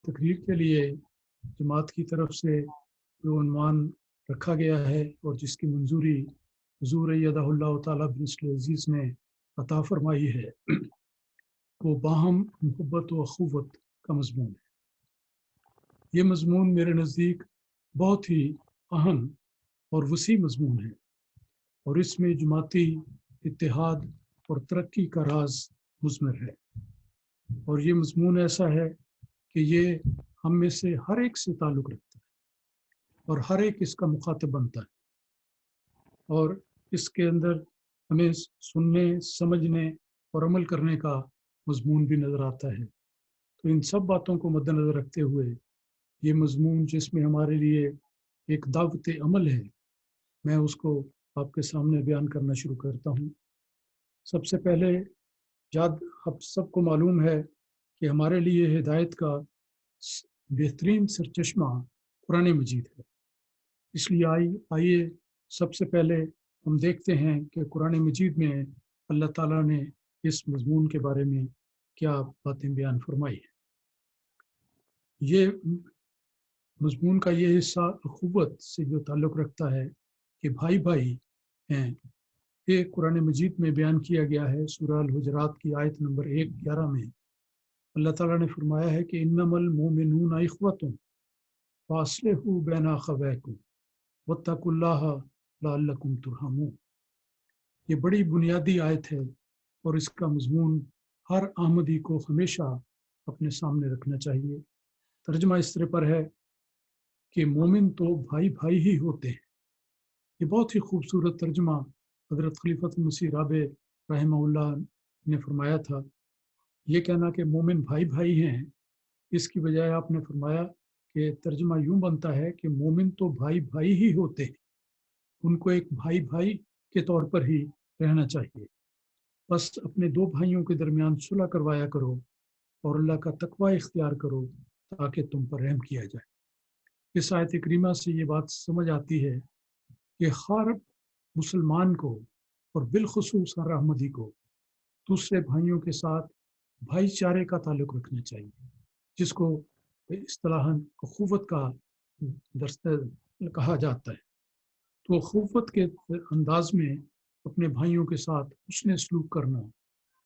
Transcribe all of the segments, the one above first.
तकरीर के लिए जमात की तरफ से जो उन्वान रखा गया है और जिसकी मंजूरी हुजूर अय्यदहुल्लाह ताला बिन अज़ीज़ ने अता फरमाई है, वो बाहम मोहब्बत व अख़ुवत का मज़मून है। ये मज़मून मेरे नज़दीक बहुत ही अहम और वसी मज़मून है और इसमें जमाती इत्तेहाद और तरक्की का राज मुज़मर है। और ये मज़मून ऐसा है कि ये हम में से हर एक से ताल्लुक़ रखता है और हर एक इसका मुखातिब बनता है और इसके अंदर हमें सुनने, समझने और अमल करने का मज़मून भी नज़र आता है। तो इन सब बातों को मद्देनज़र रखते हुए ये मज़मून जिसमें हमारे लिए एक दावत अमल है, मैं उसको आपके सामने बयान करना शुरू करता हूँ। सबसे पहले आप सबको मालूम है कि हमारे लिए हिदायत का बेहतरीन सरचश्मा कुरान मजीद है। इसलिए आइए सबसे पहले हम देखते हैं कि कुरान मजीद में अल्लाह ताला ने इस मज़मून के बारे में क्या बातें बयान फरमाई है। ये मज़मून का ये हिस्सा अख़ुवत से जो ताल्लुक़ रखता है कि भाई भाई हैं, ये कुरान मजीद में बयान किया गया है। सूरह अल-हुजरात की आयत नंबर 111 में अल्लाह ताला ने फरमाया है कि इन्नमल मोमिनून इख़्वतुन फ़अस्लिहू बैना अख़वैकुम वत्तकुल्लाह लअल्लकुम तुरहमून। ये बड़ी बुनियादी आयत है और इसका मज़मून हर अहमदी को हमेशा अपने सामने रखना चाहिए। तर्जुमा इस तरह पर है कि मोमिन तो भाई भाई ही होते हैं। ये बहुत ही खूबसूरत तर्जुमा हज़रत खलीफतुल मसीह राबे रहमहुल्लाह ने फरमाया था। ये कहना कि मोमिन भाई भाई हैं, इसकी बजाय आपने फरमाया कि तर्जुमा यूँ बनता है कि मोमिन तो भाई भाई ही होते हैं, उनको एक भाई भाई के तौर पर ही रहना चाहिए। बस अपने दो भाइयों के दरमियान सुलह करवाया करो और अल्लाह का तकवा इख्तियार करो ताकि तुम पर रहम किया जाए। इस आयत करीमा से ये बात समझ आती है कि हर मुसलमान को और बिलखुसूस हर अहमदी को दूसरे भाइयों के साथ भाईचारे का ताल्लुक़ रखना चाहिए, जिसको इस्तिलाहन अख़ुवत का दर्जा कहा जाता है। तो अख़ुवत के अंदाज में अपने भाइयों के साथ हुस्न सलूक करना,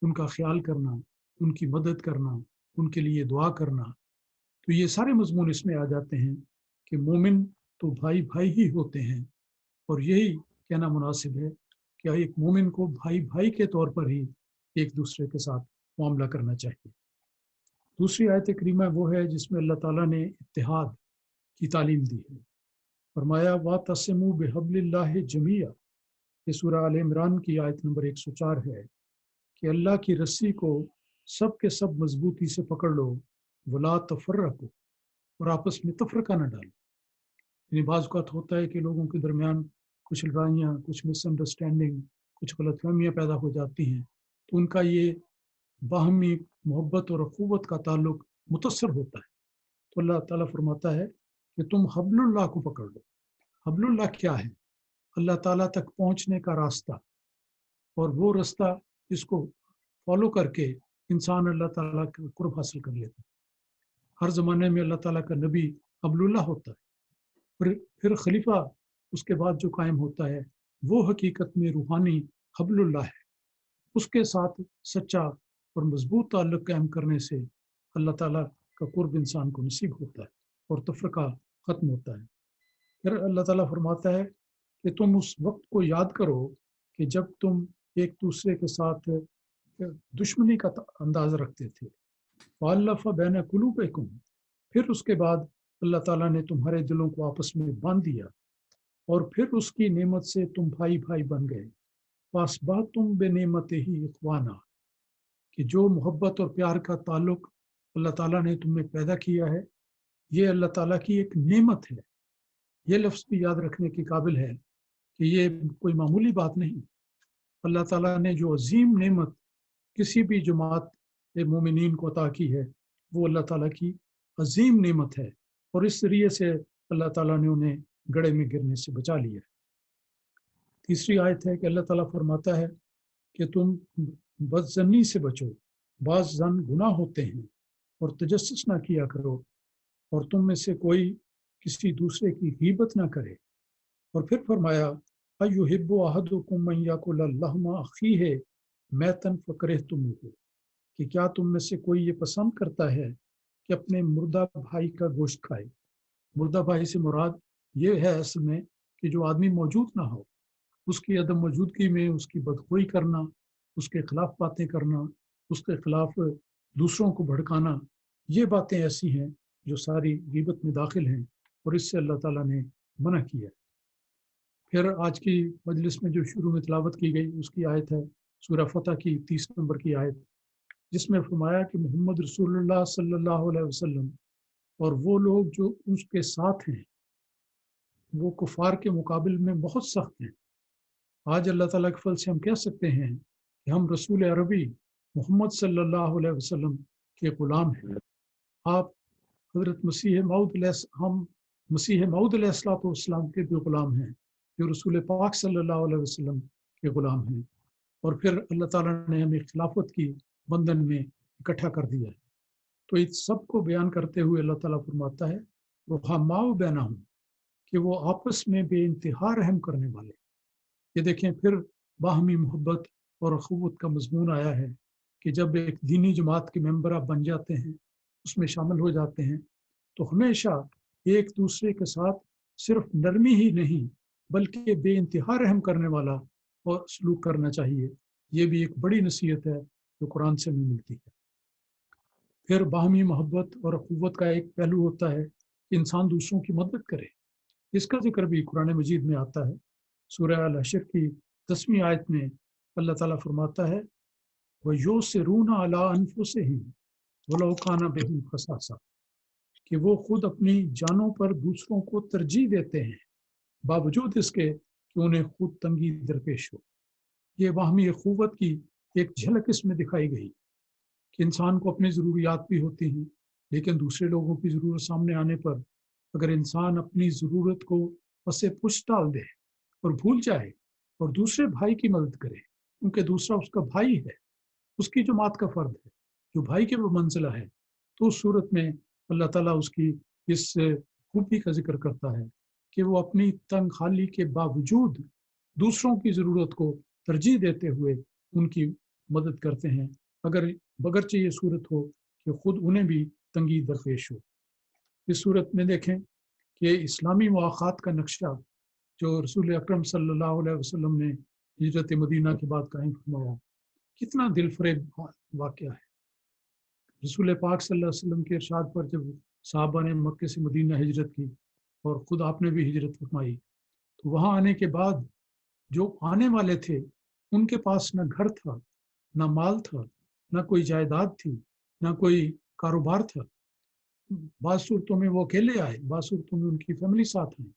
उनका ख्याल करना, उनकी मदद करना, उनके लिए दुआ करना, तो ये सारे मज़मून इसमें आ जाते हैं कि मोमिन तो भाई भाई ही होते हैं। और यही कहना मुनासिब है कि एक मोमिन को भाई भाई के तौर पर ही एक दूसरे के साथ मामला करना चाहिए। दूसरी आयत करीमा वो है जिसमें अल्लाह ताला ने इत्तिहाद की तालीम दी है। फरमाया वातसिमू बिहब्लिल्लाहि जमीआ, ये सूरह आल इमरान की आयत नंबर 104 है कि अल्लाह की रस्सी को सब के सब मजबूती से पकड़ लो, वला तफर्रकू, और आपस में तफरका न डालो। यानी बाज़ औक़ात होता है कि लोगों के दरमियान कुछ लड़ाइयाँ, कुछ मिसअंडरस्टैंडिंग, कुछ गलतफ़हमियाँ पैदा हो जाती हैं, तो उनका ये बाहमी मोहब्बत और अख़ुवत का ताल्लुक़ मुतस्सर होता है। तो अल्लाह ताला फरमाता है कि तुम हब्लुल्लाह को पकड़ लो। हब्लुल्लाह क्या है? अल्लाह ताला तक पहुँचने का रास्ता, और वो रास्ता जिसको फॉलो करके इंसान अल्लाह ताला का कुर्ब हासिल कर लेता है। हर ज़माने में अल्लाह ताला का नबी हब्लुल्लाह होता है, फिर खलीफा उसके बाद जो कायम होता है वो हकीकत में रूहानी हब्लुल्लाह है। उसके साथ सच्चा और मजबूत ताल्लुक़ कायम करने से अल्लाह ताला का कुर्ब इंसान को नसीब होता है और तफरका ख़त्म होता है। फिर अल्लाह ताला फरमाता है कि तुम उस वक्त को याद करो कि जब तुम एक दूसरे के साथ दुश्मनी का अंदाज़ रखते थे। फ़अल्लफ़ बैन कुलूबिकुम, फिर उसके बाद अल्लाह ताला ने तुम्हारे दिलों को आपस में बांध दिया और फिर उसकी नेमत से तुम भाई भाई बन गए। फ़अस्बहतुम बिनिअमतिही इख़वाना, कि जो मोहब्बत और प्यार का ताल्लुक़ अल्लाह ताला ने तुम्हें पैदा किया है, ये अल्लाह ताला की एक नेमत है। ये लफ्ज़ भी याद रखने के काबिल है कि ये कोई मामूली बात नहीं। अल्लाह ताला ने जो अज़ीम नेमत किसी भी जमात मोमिनीन को अता की है, वो अल्लाह ताला की अज़ीम नेमत है और इस ज़रिए से अल्लाह ताला ने उन्हें गड्ढे में गिरने से बचा लिया। तीसरी आयत है कि अल्लाह ताला फरमाता है कि तुम बदज़न्नी से बचो, बाज़ ज़न गुनाह होते हैं, और तजस्सुस ना किया करो और तुम में से कोई किसी दूसरे की गीबत ना करे। और फिर फरमाया अयुहिब्बु अहदुकुम मन याकुल लहमा अखीहि मैतन फकरिहतुमूहु, कि क्या तुम में से कोई ये पसंद करता है कि अपने मुर्दा भाई का गोश्त खाए। मुर्दा भाई से मुराद ये है असल में कि जो आदमी मौजूद ना हो, उसकी अदम मौजूदगी में उसकी बदखोई करना, उसके खिलाफ बातें करना, उसके खिलाफ दूसरों को भड़काना, ये बातें ऐसी हैं जो सारी गीबत में दाखिल हैं और इससे अल्लाह ताला ने मना किया है। फिर आज की मजलिस में जो शुरू में तिलावत की गई उसकी आयत है सूरह फतह की 30 नंबर की आयत, जिसमें फरमाया कि मोहम्मद रसूलुल्लाह सल्लल्लाहु अलैहि वसल्लम और वो लोग जो उसके साथ हैं वो कुफार के मुकाबिल में बहुत सख्त हैं। आज अल्लाह ताला के फल से हम कह सकते हैं कि हम रसूल अरबी मोहम्मद सल्लल्लाहु अलैहि वसल्लम के ग़ुलाम हैं। आप हज़रत हम मसीह मऊद अलैहिस्सलाम के भी ग़ुलाम हैं जो रसूल पाक सल्लल्लाहु अलैहि वसल्लम के ग़ुलाम हैं। और फिर अल्लाह ताला ने हमें खिलाफत की बंधन में इकट्ठा कर दिया है। तो इस सब को बयान करते हुए अल्लाह ताला फरमाता है रुहमाउ बैनहुम, कि वो आपस में बेइंतहा रहम करने वाले। ये देखें फिर बाहमी मोहब्बत और अखुवत का मजमून आया है कि जब एक दीनी जमात के मेंबर आप बन जाते हैं, उसमें शामिल हो जाते हैं, तो हमेशा एक दूसरे के साथ सिर्फ नरमी ही नहीं बल्कि बेइंतहा रहम करने वाला और सलूक करना चाहिए। ये भी एक बड़ी नसीहत है जो कुरान से हमें मिलती है। फिर बाहमी मोहब्बत और अखुवत का एक पहलू होता है कि इंसान दूसरों की मदद करे। इसका जिक्र भी कुरान मजीद में आता है। सूरह अल हशर की 10वीं आयत में अल्लाह ताला फरमाता है वयुसिरून अला अनफुसिहिम वलौ काना बिहिम खसासा, कि वो खुद अपनी जानों पर दूसरों को तरजीह देते हैं बावजूद इसके कि उन्हें खुद तंगी दरपेश हो। ये बाहमी अखुवत की एक झलक इसमें दिखाई गई कि इंसान को अपनी ज़रूरियात भी होती हैं, लेकिन दूसरे लोगों की ज़रूरत सामने आने पर अगर इंसान अपनी ज़रूरत को पसे पुश डाल दे और भूल जाए और दूसरे भाई की मदद करे, क्योंकि दूसरा उसका भाई है, उसकी जमात का फ़र्द है, जो भाई के वो मंजिला है, तो उस सूरत में अल्लाह ताला उसकी इस खूबी का जिक्र करता है कि वो अपनी तंग खाली के बावजूद दूसरों की ज़रूरत को तरजीह देते हुए उनकी मदद करते हैं, अगर बगरचे ये सूरत हो कि ख़ुद उन्हें भी तंगी दरपेश हो। इस सूरत में देखें कि इस्लामी मुआख़ात का नक्शा जो रसूल अकरम सल्लल्लाहु अलैहि वसल्लम ने हिजरत मदीना के बाद कायम फरमाया, कितना दिलफरेब वाक़या है। रसूल पाक सल्लल्लाहु अलैहि वसल्लम के इरशाद पर जब सहाबा ने मक्के से मदीना हिजरत की और ख़ुद आपने भी हिजरत फरमाई, तो वहाँ आने के बाद जो आने वाले थे उनके पास न घर था, न माल था, न कोई जायदाद थी, न कोई कारोबार था। बाज़ सूरतों में वो अकेले आए, बाज़ सूरतों में उनकी फैमिली साथ आई,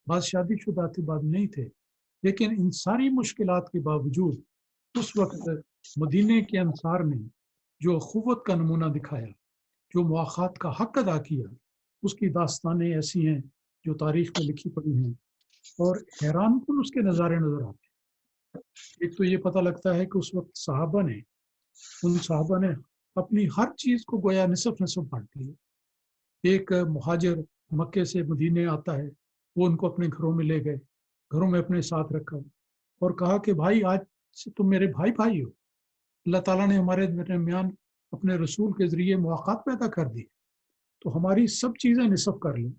बाज़ शादीशुदा थे, बाद नहीं थे। लेकिन इन सारी मुश्किलात के बावजूद उस वक्त मदीने के अंसार ने जो अखुवत का नमूना दिखाया, जो मुआख़ात का हक अदा किया, उसकी दास्तानें ऐसी हैं जो तारीख़ में लिखी पड़ी हैं और हैरानकुन उसके नज़ारे नज़र आते हैं। एक तो ये पता लगता है कि उस वक्त उन सहाबा ने अपनी हर चीज़ को गोया निसफ बांट लिया। एक मुहाजिर मक्के से मदीने आता है, वो उनको अपने घरों में ले गए, घरों में अपने साथ रखा और कहा कि भाई आज से तुम मेरे भाई भाई हो। अल्लाह ताला ने हमारे दरमियान अपने रसूल के ज़रिए मुआक़ात पैदा कर दी, तो हमारी सब चीज़ें निसफ कर ली।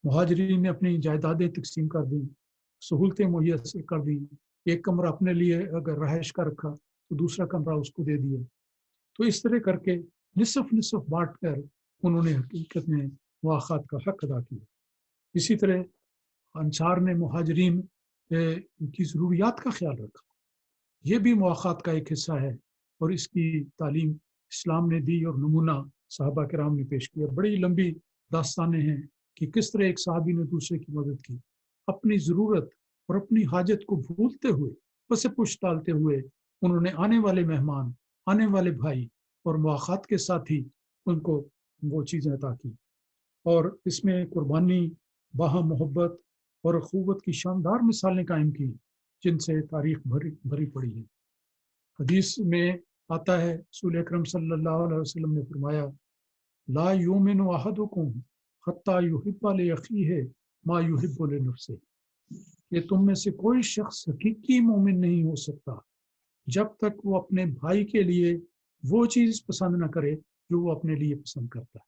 मुहाजिरीन ने अपनी जायदादें तकसीम कर दी, सहूलतें मुहैया कर दी। एक कमरा अपने लिए अगर रहायश का रखा तो दूसरा कमरा उसको दे दिया। तो इस तरह करके निसफ निसफ बांट कर उन्होंने हकीकत में मुआख़ात का हक अदा किया। इसी तरह अंसार ने मुहाजिरीन की ज़रूरियात का ख्याल रखा। ये भी मुआख़ात का एक हिस्सा है और इसकी तालीम इस्लाम ने दी और नमूना सहाबा किराम ने पेश किया। बड़ी लंबी दास्तानें हैं कि किस तरह एक सहाबी ने दूसरे की मदद की, अपनी ज़रूरत और अपनी हाजत को भूलते हुए, पसे पुश डालते हुए उन्होंने आने वाले मेहमान, आने वाले भाई और मुआख़ात के साथ ही उनको वो चीज़ें अता की। और इसमें कुर्बानी, बाहम मोहब्बत और अखुवत की शानदार मिसालें कायम की जिनसे तारीख़ भरी पड़ी है। हदीस में आता है रसूल अकरम सल्लल्लाहु अलैहि वसल्लम ने फरमाया ला युमिनु अहदुकुम हत्ता युहिब्बा लिअखीहि मा युहिब्बु लिनफ्सिहि, कि तुम में से कोई शख्स हकीकी मोमिन नहीं हो सकता जब तक वो अपने भाई के लिए वो चीज़ पसंद न करे जो वो अपने लिए पसंद करता है।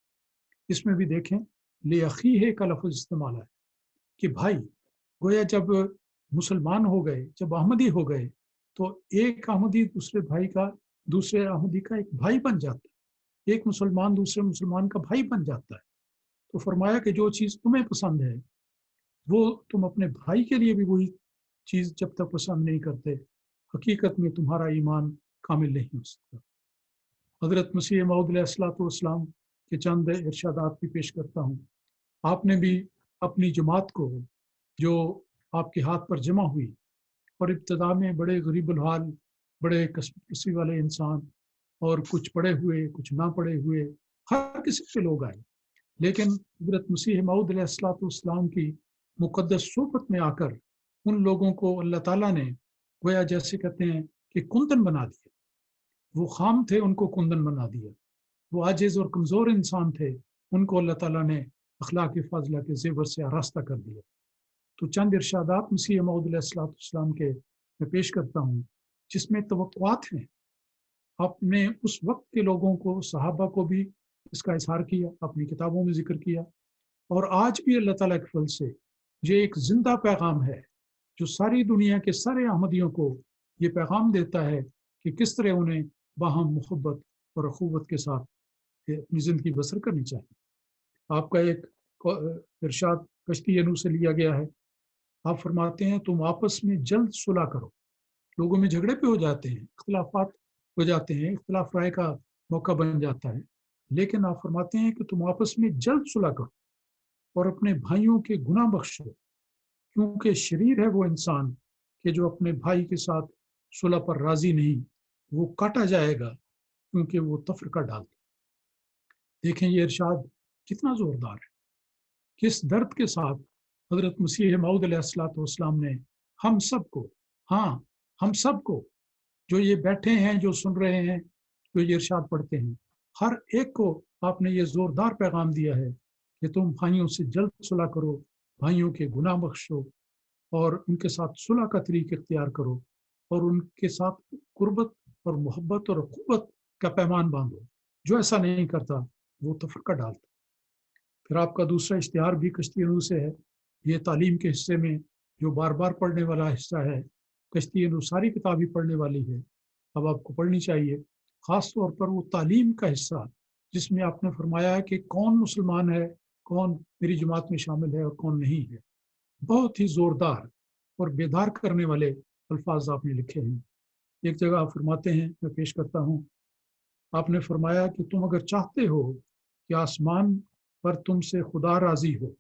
इसमें भी देखें लिअखीहि का लफ्ज़ इस्तेमाल है कि भाई, गोया जब मुसलमान हो गए, जब अहमदी हो गए, तो एक अहमदी दूसरे अहमदी का एक भाई बन जाता है, एक मुसलमान दूसरे मुसलमान का भाई बन जाता है। तो फरमाया कि जो चीज़ तुम्हें पसंद है वो तुम अपने भाई के लिए भी वही चीज़ जब तक पसंद नहीं करते, हकीकत में तुम्हारा ईमान कामिल नहीं हो सकता। हज़रत मसीह मऊद अलैहिस्सलाम के चंद इरशादात भी पेश करता हूँ। आपने भी अपनी जमात को, जो आपके हाथ पर जमा हुई और इब्तदा में बड़े गरीबुल हाल, बड़े कसी वाले इंसान, और कुछ पढ़े हुए कुछ ना पढ़े हुए, हर किस्म के लोग आए, लेकिन हज़रत मसीह मऊद अलैहिस्सलाम की मुक़द्दस सोबत में आकर उन लोगों को अल्लाह ताला ने गोया जैसे कहते हैं कि कुंदन बना दिया। वो खाम थे, उनको कुंदन बना दिया। वो आजिज़ और कमज़ोर इंसान थे, उनको अल्लाह ताला ने अखलाक फ़ाज़िला के ज़ेवर से आरास्ता कर दिया। तो चंद इरशादात मसीह मऊद अलैहिस्सलाम के मैं पेश करता हूँ, जिसमें तवक्कुआत हैं। आपने उस वक्त के लोगों को, सहाबा को भी इसका इज़हार किया, अपनी किताबों में जिक्र किया, और आज भी अल्लाह ताला के फल से ये एक जिंदा पैगाम है जो सारी दुनिया के सारे अहमदियों को ये पैगाम देता है कि किस तरह उन्हें बाहम मोहब्बत और अखुवत के साथ अपनी ज़िंदगी बसर करनी चाहिए। आपका एक इरशाद कश्ती नूह से लिया गया है। आप फरमाते हैं तुम आपस में जल्द सुलह करो। लोगों में झगड़े पे हो जाते हैं, इख्तिलाफात हो जाते हैं, इख्तिलाफ राय का मौका बन जाता है, लेकिन आप फरमाते हैं कि तुम आपस में जल्द सुलह करो और अपने भाइयों के गुनाह बख्शो, क्योंकि शरीर है वो इंसान कि जो अपने भाई के साथ सुलह पर राजी नहीं, वो काटा जाएगा, क्योंकि वो तफरका डालता है। देखें ये इरशाद कितना जोरदार है, किस दर्द के साथ हजरत मसीह मऊद अलैहिस्सलाम ने हम सबको, हाँ हम सबको, जो ये बैठे हैं, जो सुन रहे हैं, जो ये इरशाद पढ़ते हैं, हर एक को आपने ये जोरदार पैगाम दिया है कि तुम भाइयों से जल्द सुलह करो, भाइयों के गुनाह बख्शो और उनके साथ सुलह का तरीक़ा इख्तियार करो और उनके साथ कुर्बत और मोहब्बत और क़ुव्वत का पैमान बांधो। जो ऐसा नहीं करता वो तफरका डालता। फिर आपका दूसरा इश्तिहार भी कश्ती नूह से है। ये तालीम के हिस्से में जो बार बार पढ़ने वाला हिस्सा है, कश्ती नूह सारी किताब ही पढ़ने वाली है, अब आपको पढ़नी चाहिए। ख़ास तौर पर वो तालीम का हिस्सा जिसमें आपने फरमाया है कि कौन मुसलमान है, कौन मेरी जमात में शामिल है और कौन नहीं है। बहुत ही ज़ोरदार और बेदार करने वाले अल्फाज आपने लिखे हैं। एक जगह आप फरमाते हैं, मैं पेश करता हूँ, आपने फरमाया कि तुम अगर चाहते हो कि आसमान पर तुमसे खुदा राज़ी हो,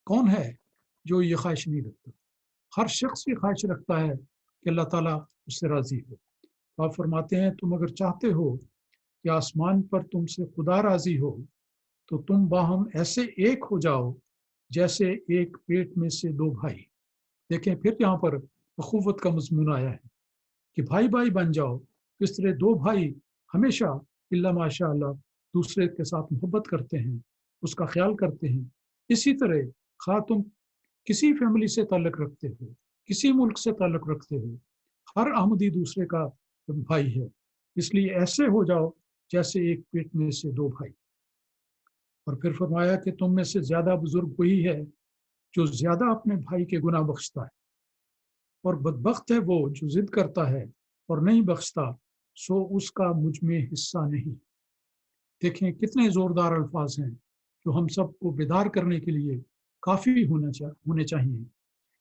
कौन है जो ये ख्वाहिश नहीं रखता? हर शख्स ये ख्वाहिश रखता है कि अल्लाह ताला उससे राज़ी हो। तो आप फरमाते हैं तुम अगर चाहते हो कि आसमान पर तुमसे खुदा राज़ी हो, तो तुम बाहम ऐसे एक हो जाओ जैसे एक पेट में से दो भाई। देखें फिर यहाँ पर अखुवत का मज़मून आया है कि भाई भाई बन जाओ। किस तरह दो भाई हमेशा इल्ला माशा अल्लाह दूसरे के साथ मोहब्बत करते हैं, उसका ख्याल करते हैं। इसी तरह खा तुम किसी फैमिली से ताल्लुक़ रखते हो, किसी मुल्क से ताल्लुक़ रखते हो, हर अहमदी दूसरे का भाई है। इसलिए ऐसे हो जाओ जैसे एक पेट में से दो भाई। और फिर फरमाया कि तुम में से ज़्यादा बुजुर्ग वही है जो ज़्यादा अपने भाई के गुनाह बख्शता है, और बदबख्त है वो जो जिद करता है और नहीं बख्शता, सो उसका मुझ में हिस्सा नहीं। देखें कितने ज़ोरदार अल्फाज हैं जो हम सबको बेदार करने के लिए काफ़ी होने चाहिए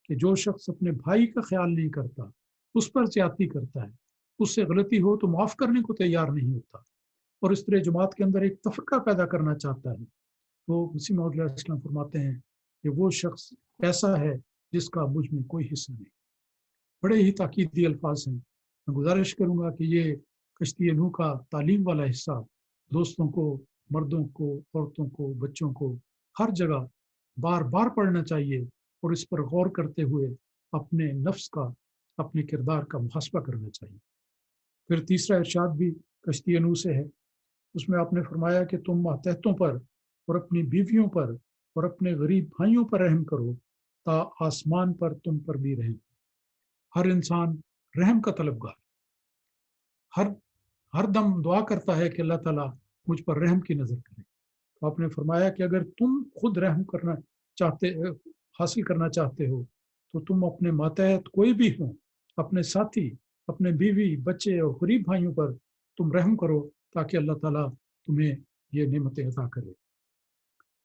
कि जो शख्स अपने भाई का ख्याल नहीं करता, उस पर ज्यादती करता है, उससे गलती हो तो माफ़ करने को तैयार नहीं होता और इस तरह जमात के अंदर एक तफरका पैदा करना चाहता है, तो मसीह मौऊद अलैहिस्सलाम फरमाते हैं कि वो शख्स ऐसा है जिसका मुझ में कोई हिस्सा नहीं। बड़े ही ताकीदी अल्फाज हैं। मैं गुजारिश करूँगा कि ये कश्ती नूह का तालीम वाला हिस्सा दोस्तों को, मर्दों को, औरतों को, बच्चों को हर जगह बार बार पढ़ना चाहिए और इस पर गौर करते हुए अपने नफ्स का, अपने किरदार का मुहासबा करना चाहिए। फिर तीसरा इरशाद भी कश्ती नूह से है। उसमें आपने फरमाया कि तुम मातहतों पर اور اپنی بیویوں پر اور اپنے غریب بھائیوں پر رحم کرو تا آسمان پر تم پر بھی رحم۔ ہر انسان رحم کا طلبگار ہر دم دعا کرتا ہے کہ اللہ تعالیٰ مجھ پر رحم کی نظر کرے۔ تو آپ نے فرمایا کہ اگر تم خود رحم کرنا حاصل کرنا چاہتے ہو تو تم اپنے ماتحت کوئی بھی ہوں، اپنے ساتھی، اپنے بیوی، بچے اور غریب بھائیوں پر تم رحم کرو تاکہ اللہ تعالیٰ تمہیں یہ نعمتیں عطا کرے۔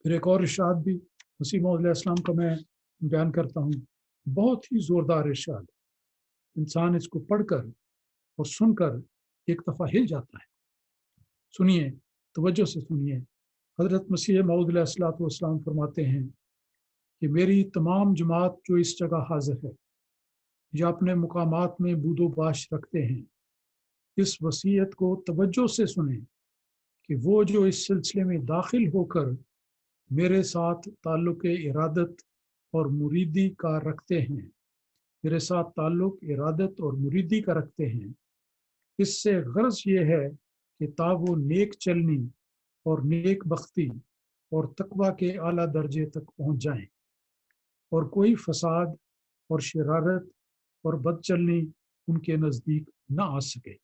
پھر ایک اور ارشاد بھی مسیح موعود علیہ السلام کا میں بیان کرتا ہوں، بہت ہی زوردار ارشاد، انسان اس کو پڑھ کر اور سن کر ایک دفعہ ہل جاتا ہے۔ سنیے، توجہ سے سنیے۔ حضرت مسیح موعود علیہ السلام فرماتے ہیں کہ میری تمام جماعت جو اس جگہ حاضر ہے یا اپنے مقامات میں بود و باش رکھتے ہیں، اس وصیت کو توجہ سے سنیں کہ وہ جو اس سلسلے میں داخل ہو کر میرے ساتھ تعلق ارادت اور مریدی کا رکھتے ہیں، میرے ساتھ تعلق ارادت اور مریدی کا رکھتے ہیں، اس سے غرض یہ ہے کہ تا وہ نیک چلنی اور نیک بختی اور تقوی کے اعلیٰ درجے تک پہنچ جائیں اور کوئی فساد اور شرارت اور بد چلنی ان کے نزدیک نہ آ سکے۔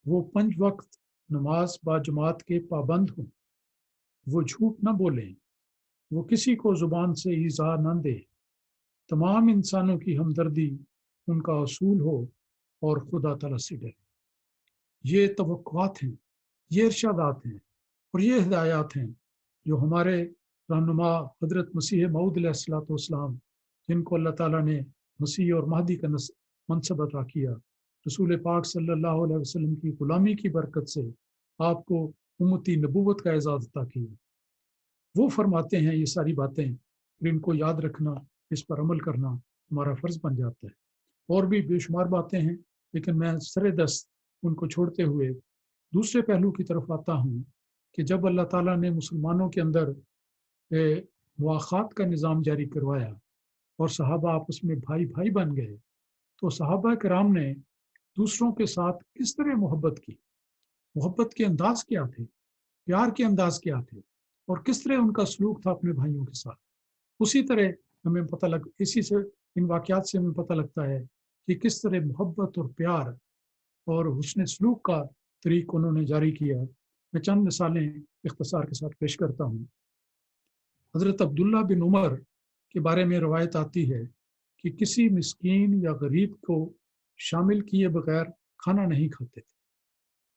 وہ 5 وقت نماز با جماعت کے پابند ہوں، وہ جھوٹ نہ بولیں، وہ کسی کو زبان سے ایذا نہ دے، تمام انسانوں کی ہمدردی ان کا اصول ہو اور خدا تعالیٰ سے ڈرے۔ یہ توقعات ہیں، یہ ارشادات ہیں اور یہ ہدایات ہیں جو ہمارے رہنما حضرت مسیح موعود علیہ السلام، جن کو اللہ تعالیٰ نے مسیح اور مہدی کا منصب عطا کیا، رسول پاک صلی اللہ علیہ وسلم کی غلامی کی برکت سے آپ کو امتی نبوت کا اعزاز عطا کیا۔ وہ فرماتے ہیں یہ ساری باتیں، اور ان کو یاد رکھنا، اس پر عمل کرنا ہمارا فرض بن جاتا ہے۔ اور بھی بے شمار باتیں ہیں، لیکن میں سر دست ان کو چھوڑتے ہوئے دوسرے پہلو کی طرف آتا ہوں کہ جب اللہ تعالیٰ نے مسلمانوں کے اندر مواخات کا نظام جاری کروایا اور صحابہ آپس میں بھائی بھائی بن گئے، تو صحابہ کرام نے دوسروں کے ساتھ کس طرح محبت کی، محبت کے انداز کیا تھے، پیار کے انداز کیا تھے، اور کس طرح ان کا سلوک تھا اپنے بھائیوں کے ساتھ۔ اسی طرح ہمیں اسی سے ان واقعات سے ہمیں پتہ لگتا ہے کہ کس طرح محبت اور پیار اور حسن سلوک کا طریق انہوں نے جاری کیا۔ میں چند مثالیں اختصار کے ساتھ پیش کرتا ہوں۔ حضرت عبداللہ بن عمر کے بارے میں روایت آتی ہے کہ کسی مسکین یا غریب کو شامل کیے بغیر کھانا نہیں کھاتے تھے۔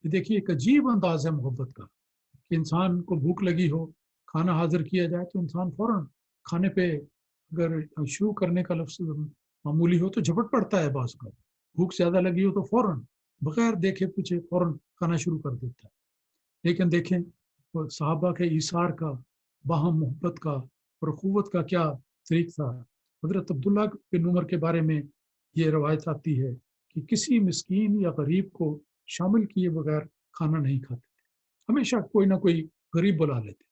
یہ دیکھیے ایک عجیب انداز ہے محبت کا کہ انسان کو بھوک لگی ہو، کھانا حاضر کیا جائے تو انسان فوراً کھانے پہ اگر شروع کرنے کا لفظ معمولی ہو تو جھپٹ پڑتا ہے، بعض کا بھوک زیادہ لگی ہو تو فوراً بغیر دیکھے پوچھے فوراً کھانا شروع کر دیتا ہے۔ لیکن دیکھیں صحابہ کے ایثار کا، باہم محبت کا اور اخوت کا کیا طریق تھا۔ حضرت عبداللہ بن عمر کے بارے میں یہ روایت آتی ہے کہ کسی مسکین یا غریب کو شامل کیے بغیر کھانا نہیں کھاتے تھے، ہمیشہ کوئی نہ کوئی غریب بلا لیتے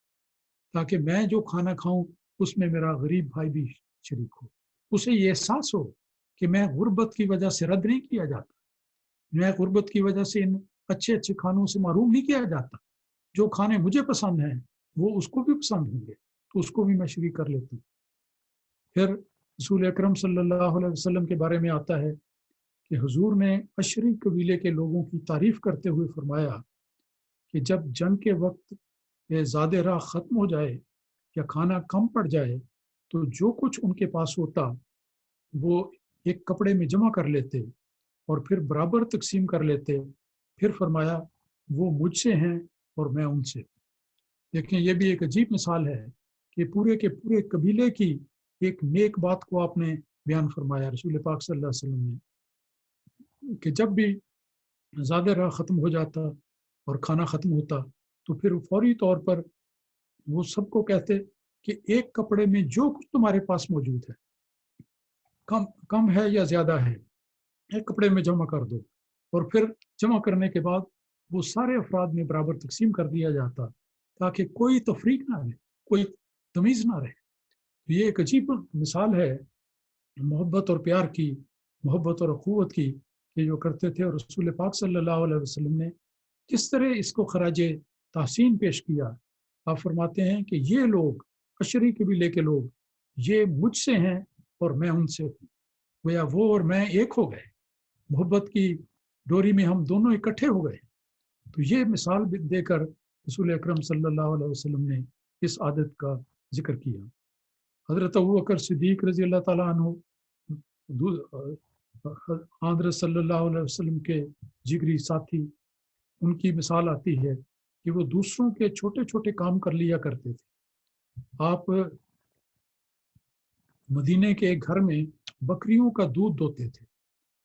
تاکہ میں جو کھانا کھاؤں اس میں میرا غریب بھائی بھی شریک ہو، اسے یہ احساس ہو کہ میں غربت کی وجہ سے رد نہیں کیا جاتا، میں غربت کی وجہ سے ان اچھے اچھے کھانوں سے محروم نہیں کیا جاتا، جو کھانے مجھے پسند ہیں وہ اس کو بھی پسند ہوں گے تو اس کو بھی میں شریک کر لیتا ہوں۔ پھر رسول اکرم صلی اللہ علیہ وسلم کے بارے میں آتا ہے کہ حضور نے اشری قبیلے کے لوگوں کی تعریف کرتے ہوئے فرمایا کہ جب جنگ کے وقت زیادہ راہ ختم ہو جائے یا کھانا کم پڑ جائے تو جو کچھ ان کے پاس ہوتا وہ ایک کپڑے میں جمع کر لیتے اور پھر برابر تقسیم کر لیتے۔ پھر فرمایا وہ مجھ سے ہیں اور میں ان سے۔ دیکھیں یہ بھی ایک عجیب مثال ہے کہ پورے کے پورے قبیلے کی ایک نیک بات کو آپ نے بیان فرمایا رسول پاک صلی اللہ علیہ وسلم نے، کہ جب بھی زیادہ راہ ختم ہو جاتا اور کھانا ختم ہوتا تو پھر فوری طور پر وہ سب کو کہتے کہ ایک کپڑے میں جو کچھ تمہارے پاس موجود ہے، کم ہے یا زیادہ ہے، ایک کپڑے میں جمع کر دو، اور پھر جمع کرنے کے بعد وہ سارے افراد میں برابر تقسیم کر دیا جاتا تاکہ کوئی تفریق نہ رہے، کوئی تمیز نہ رہے۔ یہ ایک عجیب مثال ہے محبت اور پیار کی، محبت اور اخوت کی، کہ جو کرتے تھے، اور رسول پاک صلی اللہ علیہ وسلم نے کس طرح اس کو خراج تحسین پیش کیا आप फरमाते हैं कि ये लोग अशरी कबीले के लोग ये मुझसे हैं और मैं उनसे हूँ, गोया वो और मैं एक हो गए, मोहब्बत की डोरी में हम दोनों इकट्ठे हो गए। तो ये मिसाल देकर रसूल अकरम सल्लल्लाहु अलैहि वसल्लम ने इस आदत का जिक्र किया। हज़रत अबू बकर सिद्दीक रज़ी अल्लाह ताला अन्हु हज़रत सल्लल्लाहु अलैहि वसल्लम के जिगरी साथी, उनकी मिसाल आती है कि वो दूसरों के छोटे छोटे काम कर लिया करते थे। आप मदीने के एक घर में बकरियों का दूध दोते थे।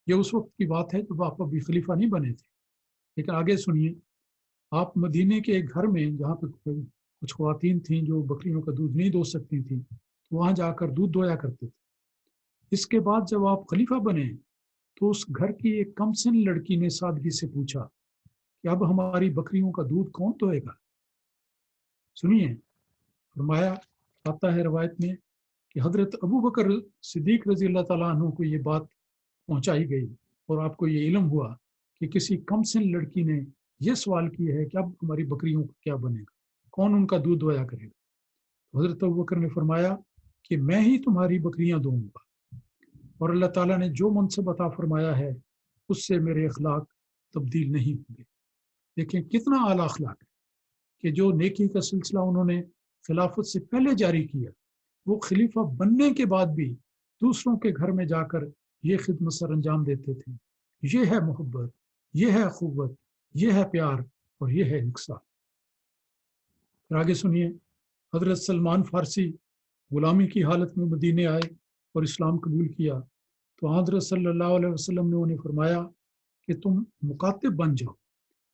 ये उस वक्त की बात है जब आप अभी खलीफा नहीं बने थे, लेकिन आगे सुनिए। आप मदीने के एक घर में जहाँ पे कुछ ख्वातीन थीं जो बकरियों का दूध नहीं दो सकती थीं, तो वहाँ जाकर दूध दोया करते थे। इसके बाद जब आप खलीफा बने तो उस घर की एक कमसिन लड़की ने सादगी से पूछा कि अब हमारी बकरियों का दूध कौन दोएगा। सुनिए, फरमाया, आता है रवायत में कि हजरत अबू बकर सिद्दीक रजी अल्लाह ताला अन्हु को ये बात पहुंचाई गई और आपको ये इल्म हुआ कि किसी कमसिन लड़की ने यह सवाल किया है कि अब हमारी बकरियों का क्या बनेगा, कौन उनका दूध दोया करेगा। तो हजरत अबू बकर ने फरमाया कि मैं ही तुम्हारी बकरियां दूंगा, और अल्लाह ताला ने जो मनसब अता फरमाया है उससे मेरे अखलाक तब्दील नहीं होंगे। देखें कितना आला अखलाक है कि जो नेकी का सिलसिला उन्होंने खिलाफत से पहले जारी किया, वो खलीफा बनने के बाद भी दूसरों के घर में जाकर ये खिदमत सर अंजाम देते थे। ये है मोहब्बत, ये है अखुवत, ये है प्यार और ये है इंसाफ। फिर आगे सुनिए, हजरत सलमान फारसी गुलामी की हालत में मदीने आए और इस्लाम कबूल किया, तो हजरत सल्लल्लाहु अलैहि वसल्लम ने उन्हें फरमाया कि तुम मुकातिब बन जाओ,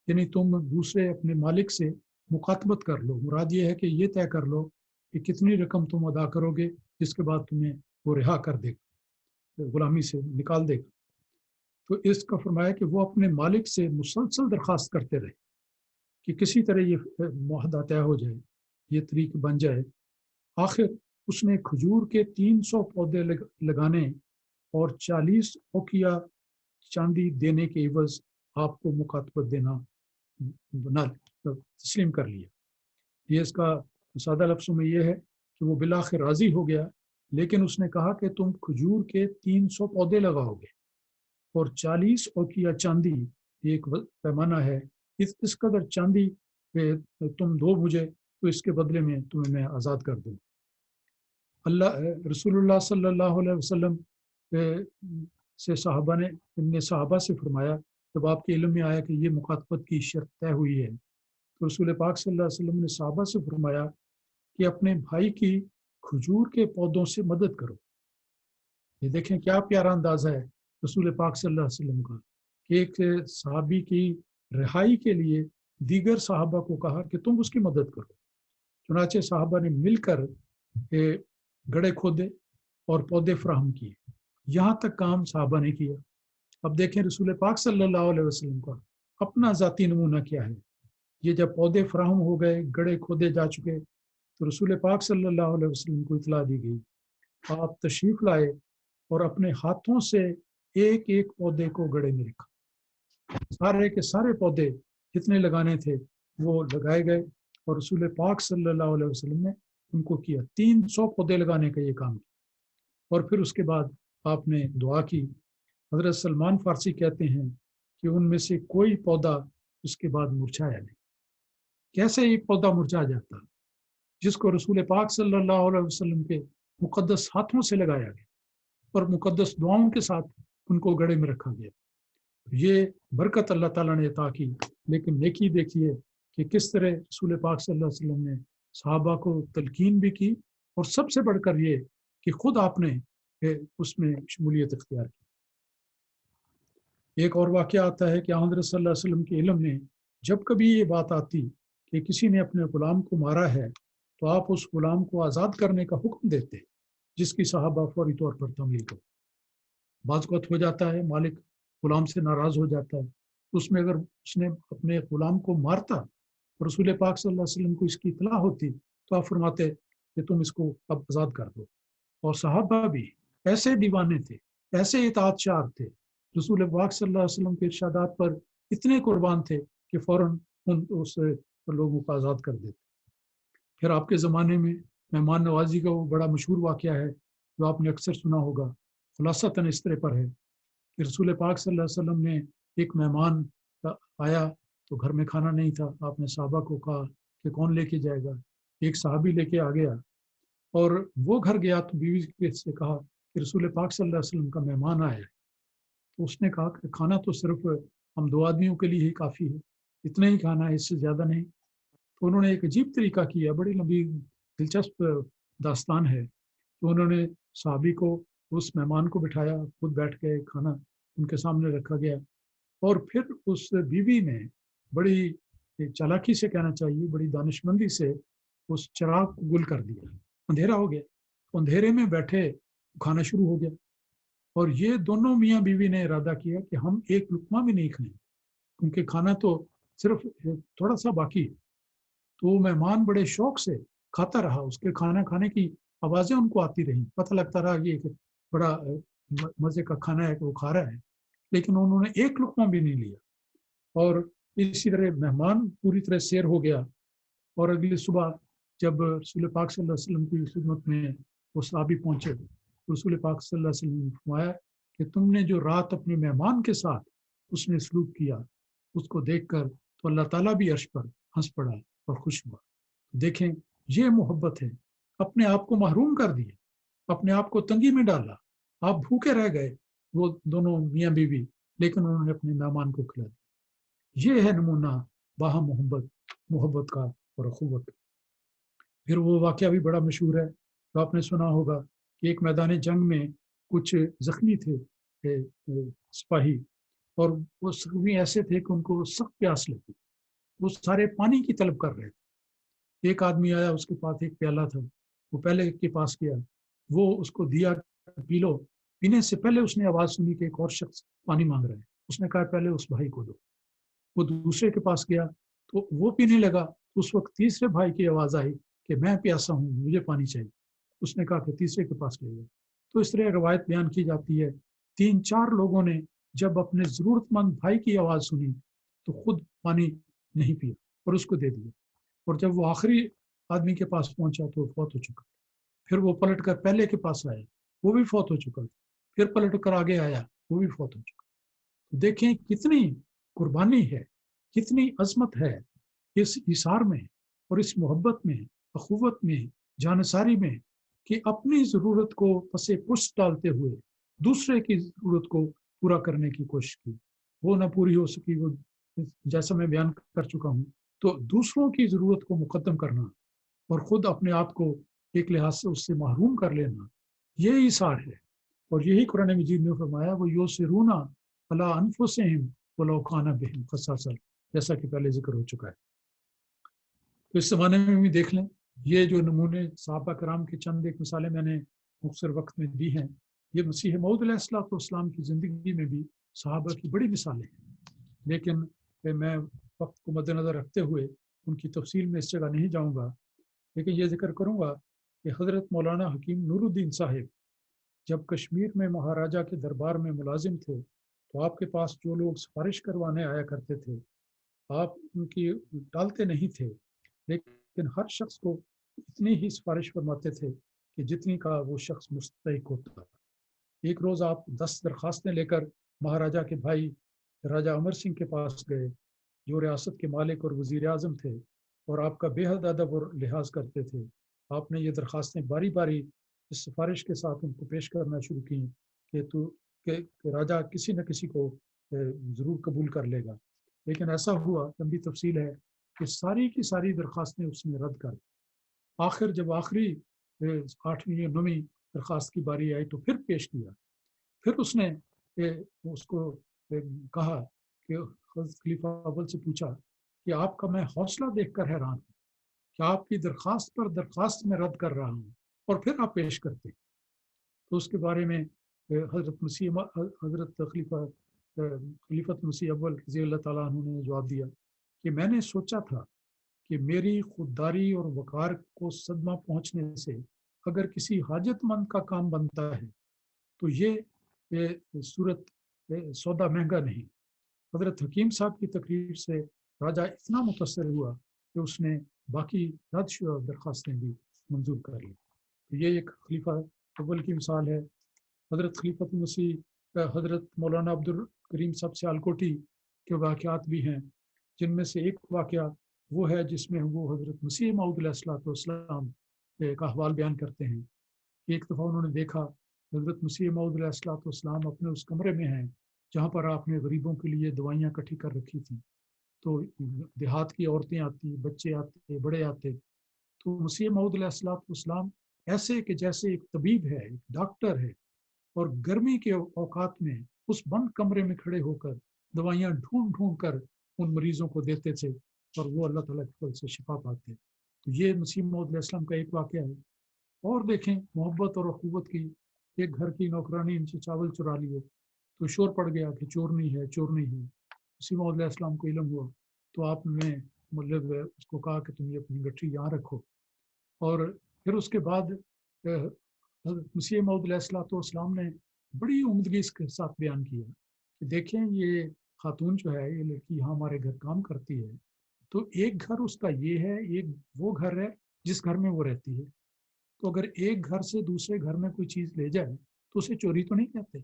यानी तुम दूसरे अपने मालिक से मुकातबत कर लो। मुराद ये है कि ये तय कर लो कि कितनी रकम तुम अदा करोगे, जिसके बाद तुम्हें वो रिहा कर देगा, गुलामी से निकाल देगा। तो इसका फरमाया कि वो अपने मालिक से मुसलसल दरख्वास्त करते रहे कि किसी तरह ये मुआहदा तय हो जाए, ये तरीक बन जाए। आखिर उसने खजूर के 300 पौधे लगाने और 40 औकिया चांदी देने के एवज आपको मुकातबत देना बना तस्लीम कर लिया। ये इसका सादा लफ्ज़ों में ये है कि वो बिलाखिर राज़ी हो गया, लेकिन उसने कहा कि तुम खजूर के 300 पौधे लगाओगे और 40 औकिया चांदी, एक पैमाना है, इस कदर चांदी तुम दो मुझे, तो इसके बदले में तुम्हें मैं आज़ाद कर दूँ। अल्लाह रसूलुल्लाह सल्लल्लाहु अलैहि वसल्लम से साहबा से फरमाया, जब आपके इल्म में आया कि ये मुकातबत की शर्त तय हुई है, तो रसूल पाक सल्लल्लाहु अलैहि वसल्लम ने साहबा से फरमाया कि अपने भाई की खजूर के पौधों से मदद करो। ये देखें क्या प्यारा अंदाज़ा है रसूल पाक सल्लल्लाहु अलैहि वसल्लम का कि एक साहबी की रिहाई के लिए दीगर साहबा को कहा कि तुम उसकी मदद करो। चुनाचे साहबा ने मिलकर गड्ढे खोदे और पौधे फराहम किए। यहाँ तक काम साहबा ने किया। अब देखें रसूल पाक सल्लल्लाहु अलैहि वसल्लम का अपना ज़ाती नमूना क्या है। ये जब पौधे फराहम हो गए, गड्ढे खोदे जा चुके, तो रसूल पाक सल्लल्लाहु अलैहि वसल्लम को इतला दी गई। आप तशरीफ़ लाए और अपने हाथों से एक एक पौधे को गड्ढे में रखा। सारे के सारे पौधे जितने लगाने थे वो लगाए गए और रसूल पाक सल्लल्लाहु अलैहि वसल्लम ने उनको किया। 300 पौधे लगाने का ये काम किया और फिर उसके बाद आपने दुआ की। हजरत सलमान फारसी कहते हैं कि उनमें से कोई पौधा उसके बाद मुरझाया नहीं। कैसे एक पौधा मुरझा जाता जिसको रसूल पाक सल्लल्लाहु अलैहि वसल्लम के मुकद्दस हाथों से लगाया गया और मुकद्दस दुआओं के साथ उनको गड्ढे में रखा गया। ये बरकत अल्लाह ताला ने अता की। लेकिन नेकी देखिए कि किस तरह रसूल पाक सल्लल्लाहु अलैहि वसल्लम ने सहाबा को तलकीन भी की और सबसे बढ़कर ये कि खुद आपने उसमें शमूलियत इख्तियार की। एक और वाक़या आता है कि हज़रत सल्लल्लाहु अलैहि वसल्लम के इल्म में जब कभी ये बात आती कि किसी ने अपने गुलाम को मारा है, तो आप उस गुलाम को आज़ाद करने का हुक्म देते, जिसकी सहाबा फौरी तौर पर तमील कर। बाज़ वक़्त हो जाता है मालिक गुलाम से नाराज़ हो जाता है, तो उसमें अगर उसने अपने गुलाम को मारता और रसूल पाक सल्लल्लाहु अलैहि वसल्लम को इसकी इत्तला होती, तो आप फरमाते कि तुम इसको अब आज़ाद कर दो। और सहाबा भी ऐसे दीवाने थे, ऐसे इताअतशार थे, रसूल पाक सल्लल्लाहु अलैहि वसल्लम के इरशादात पर इतने कुर्बान थे कि फ़ौरन उस लोगों को आज़ाद कर देते। پھر آپ کے زمانے میں مہمان نوازی کا وہ بڑا مشہور واقعہ ہے جو آپ نے اکثر سنا ہوگا، خلاصتاً اس طرح پر ہے کہ رسول پاک صلی اللہ علیہ وسلم نے ایک مہمان آیا تو گھر میں کھانا نہیں تھا، آپ نے صحابہ کو کہا کہ کون لے کے جائے گا، ایک صحابی لے کے آ گیا اور وہ گھر گیا تو بیوی سے کہا کہ رسول پاک صلی اللہ علیہ وسلم کا مہمان آیا ہے، تو اس نے کہا کہ کھانا تو صرف ہم 2 آدمیوں کے لیے ہی کافی ہے، اتنا ہی کھانا ہے، اس سے زیادہ نہیں۔ تو انہوں نے ایک عجیب طریقہ کیا، بڑی لمبی دلچسپ داستان ہے، تو انہوں نے صحابی کو، اس مہمان کو بٹھایا، خود بیٹھ کے کھانا ان کے سامنے رکھا گیا، اور پھر اس بیوی نے بڑی چالاکی سے کہنا چاہیے، بڑی دانشمندی سے اس چراغ کو گل کر دیا، اندھیرا ہو گیا، اندھیرے میں بیٹھے کھانا شروع ہو گیا، اور یہ دونوں میاں بیوی نے ارادہ کیا کہ ہم ایک لقمہ بھی نہیں کھائیں کیونکہ کھانا تو صرف تھوڑا سا باقی ہے۔ تو وہ مہمان بڑے شوق سے کھاتا رہا، اس کے کھانا کھانے کی آوازیں ان کو آتی رہیں، پتہ لگتا رہا یہ کہ بڑا مزے کا کھانا ہے کہ وہ کھا رہا ہے، لیکن انہوں نے ایک لقمہ بھی نہیں لیا، اور اسی طرح مہمان پوری طرح سیر ہو گیا۔ اور اگلی صبح جب رسول پاک صلی اللہ علیہ وسلم کی خدمت میں وہ صحابی پہنچے تو رسول پاک صلی اللہ علیہ وسلم نے فرمایا کہ تم نے جو رات اپنے مہمان کے ساتھ اس نے سلوک کیا، اس کو دیکھ کر تو اللہ تعالیٰ بھی عرش پر ہنس پڑا اور خوش ہوا۔ دیکھیں یہ محبت ہے، اپنے آپ کو محروم کر دیا، اپنے آپ کو تنگی میں ڈالا، آپ بھوکے رہ گئے وہ دونوں میاں بیوی، لیکن انہوں نے اپنے مہمان کو کھلا دیا۔ یہ ہے نمونہ باہم محبت کا اور اخوت کا۔ پھر وہ واقعہ بھی بڑا مشہور ہے، تو آپ نے سنا ہوگا کہ ایک میدان جنگ میں کچھ زخمی تھے سپاہی، اور وہ زخمی ایسے تھے کہ ان کو سخت پیاس لگی، وہ سارے پانی کی طلب کر رہے تھے۔ ایک آدمی آیا، اس کے پاس ایک پیالہ تھا، وہ پہلے کے پاس گیا، وہ اس کو دیا پی لو۔ پینے سے پہلے اس نے آواز سنی کہ ایک اور شخص پانی مانگ رہا ہے، اس نے کہا پہلے اس بھائی کو دو۔ وہ دوسرے کے پاس گیا تو وہ پینے لگا، اس وقت تیسرے بھائی کی آواز آئی کہ میں پیاسا ہوں، مجھے پانی چاہیے، اس نے کہا کہ تیسرے کے پاس لے گیا۔ تو اس طرح روایت بیان کی جاتی ہے 3-4 لوگوں نے جب اپنے ضرورت مند بھائی کی آواز سنی تو خود پانی نہیں پیا اور اس کو دے دیا، اور جب وہ آخری آدمی کے پاس پہنچا تو وہ فوت ہو چکا، پھر وہ پلٹ کر پہلے کے پاس آیا، وہ بھی فوت ہو چکا، پھر پلٹ کر آگے آیا، وہ بھی فوت ہو چکا۔ دیکھیں کتنی قربانی ہے، کتنی عظمت ہے اس ایثار میں اور اس محبت میں، اخوت میں، جانساری میں، کہ اپنی ضرورت کو پس پشت ڈالتے ہوئے دوسرے کی ضرورت کو پورا کرنے کی کوشش کی، وہ نہ پوری ہو سکی، وہ جیسا میں بیان کر چکا ہوں، تو دوسروں کی ضرورت کو مقدم کرنا اور خود اپنے آپ کو ایک لحاظ سے اس سے محروم کر لینا، یہ ایثار ہے۔ اور یہی قرآن مجید میں فرمایا وہ یوسرون علی انفسہم ولو کان بہم خصاصہ، جیسا کہ پہلے ذکر ہو چکا ہے۔ تو اس زمانے میں بھی دیکھ لیں، یہ جو نمونے صحابہ کرام کے چند ایک مثالیں میں نے مختصر وقت میں دی ہیں، یہ مسیح موعود علیہ السلام کی زندگی میں بھی صحابہ کی بڑی مثالیں ہیں، لیکن میں وقت کو مد نظر رکھتے ہوئے ان کی تفصیل میں اس جگہ نہیں جاؤں گا، لیکن یہ ذکر کروں گا کہ حضرت مولانا حکیم نور الدین صاحب جب کشمیر میں مہاراجا کے دربار میں ملازم تھے تو آپ کے پاس جو لوگ سفارش کروانے آیا کرتے تھے آپ ان کی ٹالتے نہیں تھے، لیکن ہر شخص کو اتنی ہی سفارش فرماتے تھے کہ جتنی کا وہ شخص مستحق ہوتا۔ ایک روز آپ 10 درخواستیں لے کر مہاراجا کے بھائی راجہ امر سنگھ کے پاس گئے جو ریاست کے مالک اور وزیر اعظم تھے اور آپ کا بے حد ادب اور لحاظ کرتے تھے۔ آپ نے یہ درخواستیں باری باری اس سفارش کے ساتھ ان کو پیش کرنا شروع کی کہ راجہ کسی نہ کسی کو ضرور قبول کر لے گا، لیکن ایسا ہوا، لمبی تفصیل ہے، کہ ساری کی ساری درخواستیں اس نے رد کر دی۔ آخر جب آخری 8ویں یا 9ویں درخواست کی باری آئی تو پھر پیش کیا، پھر اس نے اس کو کہا کہ حضرت خلیفہ اول سے پوچھا کہ آپ کا میں حوصلہ دیکھ کر حیران ہوں کہ آپ کی درخواست پر درخواست میں رد کر رہا ہوں اور پھر آپ پیش کرتے۔ تو اس کے بارے میں حضرت خلیفۃ مسیح اول رضی اللہ تعالیٰ عنہ نے جواب دیا کہ میں نے سوچا تھا کہ میری خودداری اور وقار کو صدمہ پہنچنے سے اگر کسی حاجت مند کا کام بنتا ہے تو یہ صورت سودا مہنگا نہیں۔ حضرت حکیم صاحب کی تقریر سے راجہ اتنا متاثر ہوا کہ اس نے बाकी रद्द शुदा दरख्वास्तें भी मंजूर कर ली। तो ये एक खलीफा अव्वल की मिसाल है। हज़रत खलीफत मसीह हज़रत मौलाना अब्दुल करीम साहब सियालकोटी के वाक़यात भी हैं, जिनमें से एक वाक़या वो है जिसमें वो हज़रत मसीह मऊद अलैहिस्सलाम का अहवाल बयान करते हैं कि एक दफ़ा उन्होंने देखा हज़रत मसीह मऊद अलैहिस्सलाम अपने उस कमरे में हैं जहाँ पर आपने गरीबों के लिए दवाइयाँ इकट्ठी कर रखी थी। तो देहात की औरतें आती, बच्चे आते, बड़े आते, तो मसीह मऊद अलैहिस्सलाम ऐसे कि जैसे एक तबीब है, एक डॉक्टर है, और गर्मी के औकात में उस बंद कमरे में खड़े होकर दवाइयाँ ढूंढ ढूंढ कर उन मरीजों को देते थे और वो अल्लाह ताला के फजल से शिफा पाते। तो ये मसीह मौद अलैहिस्सलाम का एक वाक़या है। और देखें मोहब्बत और अखुवत की, एक घर की नौकरानी इनसे चावल चुरा लिए तो शोर पड़ गया कि चोर नहीं है, चोर नहीं है। मसीह मौद अलैहिस्सलाम को इल्म हुआ तो आपने मतलब उसको कहा कि तुम ये अपनी गठरी यहाँ रखो। और फिर उसके बाद मसीह मऊद अलैहिस्सलाम ने बड़ी उम्दगी के साथ बयान किया कि देखें ये खातून जो है, ये लड़की यहाँ हमारे घर काम करती है, तो एक घर उसका ये है, एक वो घर है जिस घर में वो रहती है। तो अगर एक घर से दूसरे घर में कोई चीज़ ले जाए तो उसे चोरी तो नहीं कहते।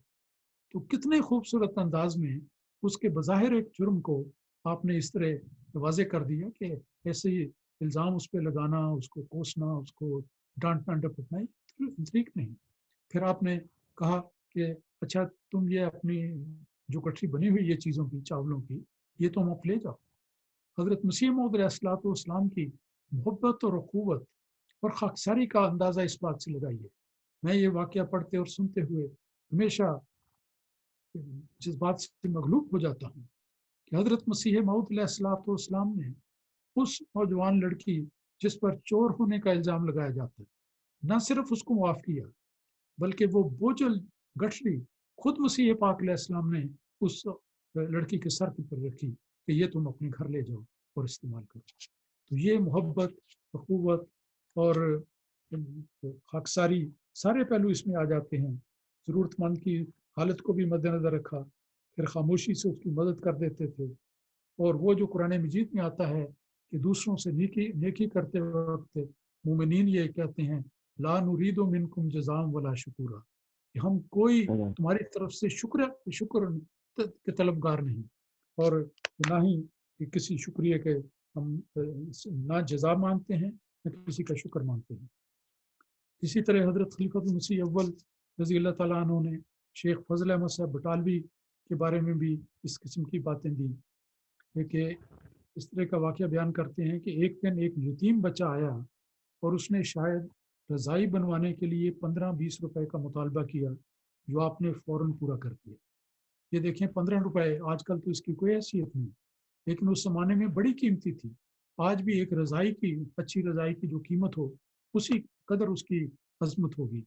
तो कितने खूबसूरत अंदाज में उसके बज़ाहिर एक जुर्म को आपने इस तरह वाज़े कर दिया कि ऐसे ही इल्ज़ाम उस पर लगाना, उसको कोसना, उसको डांटना डपटना ये ठीक नहीं। फिर आपने कहा कि अच्छा तुम ये अपनी जो गठरी बनी हुई है चीज़ों की, चावलों की, ये तुम आप ले जाओ। हज़रत मसीह मौद अलैहिस्सलाम की मोहब्बत और अखुवत और खाकसारी का अंदाज़ा इस बात से लगाइए। मैं ये वाक़या पढ़ते और सुनते हुए हमेशा जिस बात से मगलूब हो जाता हूँ कि हज़रत मसीह मऊद अलैहिस्सलाम ने उस नौजवान लड़की जिस पर चोर होने का इल्ज़ाम लगाया जाता है, न सिर्फ उसको माफ़ किया, बल्कि वो बोझल गठरी खुद मसीह पाक अलैहिस्सलाम ने उस लड़की के सर के ऊपर रखी कि ये तुम अपने घर ले जाओ और इस्तेमाल करो। तो ये मोहब्बत, अखुवत और खाकसारी सारे पहलू इसमें आ जाते हैं। ज़रूरतमंद की हालत को भी मद्देनज़र रखा, फिर खामोशी से उसकी मदद कर देते थे। और वो जो कुरान मजीद में आता है कि दूसरों से नेकी नेकी करते वक्त मोमिनीन ये कहते हैं, ला नुरीदु मिनकुम जज़ाअन वला शुकुरा, कि हम कोई तुम्हारी तरफ से शुक्र के तलबगार नहीं, और ना ही कि किसी शुक्रिया के हम ना जज़ा मानते हैं, न किसी का शुक्र मानते हैं। इसी तरह हज़रत खलीफत मसीह अव्वल रज़ी अल्लाह ताला अन्हु ने शेख फजल अहमद साहब बटालवी के बारे में भी इस किस्म की बातें दी कि इस तरह का वाक़या बयान करते हैं कि एक दिन एक यतीम बच्चा आया और उसने शायद रज़ाई बनवाने के लिए 15-20 रुपए का मुतालबा किया, जो आपने फ़ौरन पूरा कर दिया। ये देखें 15 रुपए, आजकल तो इसकी कोई हैसियत नहीं, लेकिन उस ज़माने में बड़ी कीमती थी। आज भी एक रज़ाई की, अच्छी रज़ाई की जो कीमत हो, उसी कदर उसकी अज़मत होगी।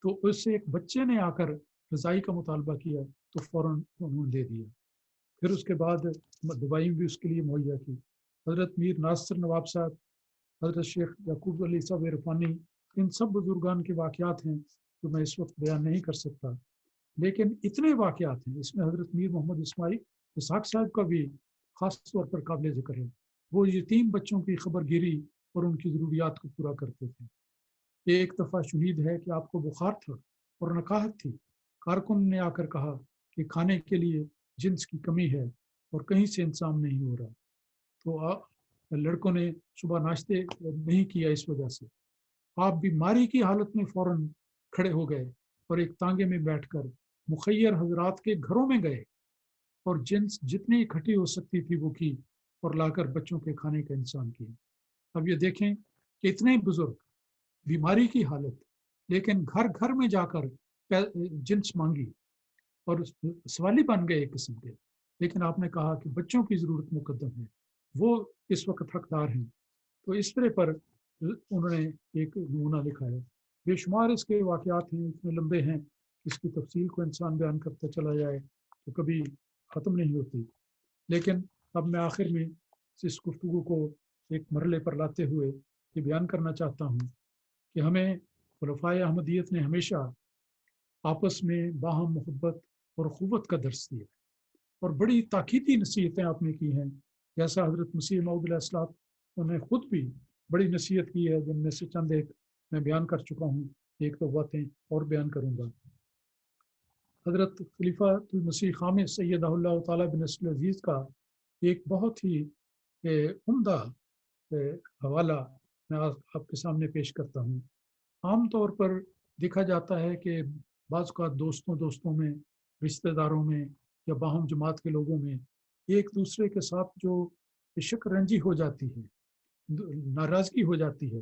तो उससे एक बच्चे ने आकर रज़ाई का मुतालबा किया तो फ़ौरन उन्होंने दे दिया। फिर उसके बाद दवाई भी उसके लिए मुहैया की। हज़रत मीर नासिर नवाब साहब, हज़रत शेख याकूब अली साहब इरफानी, इन सब बुजुर्गान के वाक़यात हैं जो मैं इस वक्त बयान नहीं कर सकता। लेकिन इतने वाक़यात हैं, इसमें हज़रत मीर मोहम्मद इस्माइल इसहाक साहब का भी ख़ास तौर पर काबिल ज़िक्र है। वो यतीम बच्चों की खबरगिरी और उनकी ज़रूरियात को पूरा करते थे। एक दफ़ा शहीद है कि आपको बुखार था और नकाहत थी। कारकुन ने आकर कहा कि खाने के लिए जिन्स की कमी है और कहीं से इंतज़ाम नहीं हो रहा। तो लड़कों ने सुबह नाश्ते नहीं किया इस वजह से। आप बीमारी की हालत में फ़ौरन खड़े हो गए और एक तांगे में बैठकर मुखय्यर हज़रात के घरों में गए और जिन्स जितनी इकट्ठी हो सकती थी वो की और लाकर बच्चों के खाने का इंतज़ाम किया। अब ये देखें कि इतने बुज़ुर्ग, बीमारी की हालत, लेकिन घर घर में जाकर जिन्स मांगी और सवाली बन गए एक किस्म के। लेकिन आपने कहा कि बच्चों की ज़रूरत मुकद्दम है, वो इस वक्त हकदार हैं। तो इस तरह पर उन्होंने एक नमूना लिखा है। बेशुमार इसके वाक़यात हैं, इतने लंबे हैं, इसकी तफसील को इंसान बयान करता चला जाए तो कभी ख़त्म नहीं होती। लेकिन अब मैं आखिर में इस गुफ्तगू को एक मरहले पर लाते हुए ये बयान करना चाहता हूँ कि हमें खुलफ़ाए अहमदियत ने हमेशा आपस में बाहम मोहब्बत और अख़ुवत का दर्स दिया और बड़ी ताकीदी नसीहतें आपने की हैं। जैसा हज़रत मसीह मऊद अलैहिस्सलाम उन्हें खुद भी बड़ी नसीहत की है, जिनमें से चंद एक मैं बयान कर चुका हूँ, एक दो बातें और बयान करूँगा। हज़रत खलीफातुल मसीह ख़ामिस सय्यदहुल्लाह तआला बिन नस्ल अज़ीज़ का एक बहुत ही उम्दा हवाला मैं आज आपके सामने पेश करता हूँ। आम तौर पर देखा जाता है कि बाज़ औक़ात दोस्तों दोस्तों में, रिश्तेदारों में या बाहम जमात के लोगों में एक दूसरे के साथ जो शिकरंजी हो जाती है, नाराज़गी हो जाती है,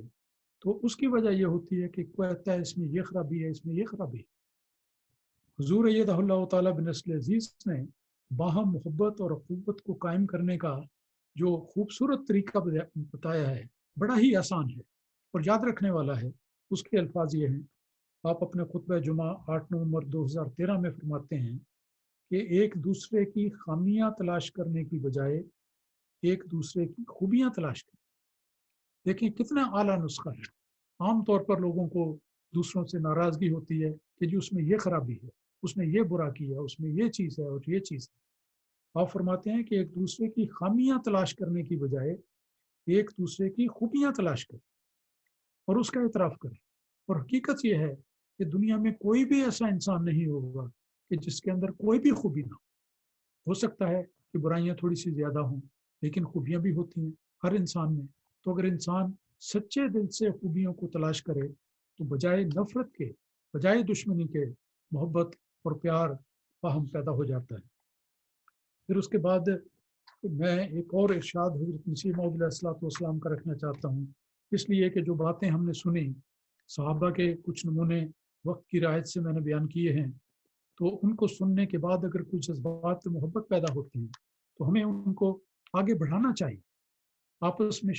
तो उसकी वजह ये होती है कि कोई कहता है इसमें ये खराबी है, इसमें ये खराबी है। हुज़ूर अय्यदहुल्लाह तआला बिनस्ल अज़ीज़ ने बाहम मोहब्बत और अख़ुवत को कायम करने का जो खूबसूरत तरीका बताया है, बड़ा ही आसान है और याद रखने वाला है। उसके अल्फाज ये हैं, आप अपने खुतबा जुमा 8 नवंबर 2013 में फरमाते हैं कि एक दूसरे की खामियां तलाश करने की बजाय एक दूसरे की खूबियां तलाश करें। देखिए कितना आला नुस्खा है। आम तौर पर लोगों को दूसरों से नाराज़गी होती है कि जी उसमें ये खराबी है, उसने ये बुरा किया, उसमें ये चीज़ है और ये चीज़ है। आप फरमाते हैं कि एक दूसरे की खामियां तलाश करने की बजाय एक दूसरे की खूबियां तलाश करें और उसका एतराफ़ करें। और हकीकत ये है कि दुनिया में कोई भी ऐसा इंसान नहीं होगा कि जिसके अंदर कोई भी खूबी ना हो सकता है कि बुराइयां थोड़ी सी ज़्यादा हों, लेकिन खूबियां भी होती हैं हर इंसान में। तो अगर इंसान सच्चे दिल से खूबियों को तलाश करे तो बजाय नफ़रत के, बजाय दुश्मनी के, मोहब्बत और प्यार फाहम पैदा हो जाता है। फिर उसके बाद मैं एक और इरशाद हज़रत मसीह मौऊद अलैहिस्सलाम का रखना चाहता हूँ, इसलिए कि जो बातें हमने सुनी, सहाबा के कुछ नमूने वक्त की रियायत से मैंने बयान किए हैं, तो उनको सुनने के बाद अगर कुछ जज्बात मोहब्बत पैदा होते हैं तो हमें उनको आगे बढ़ाना चाहिए। आपस में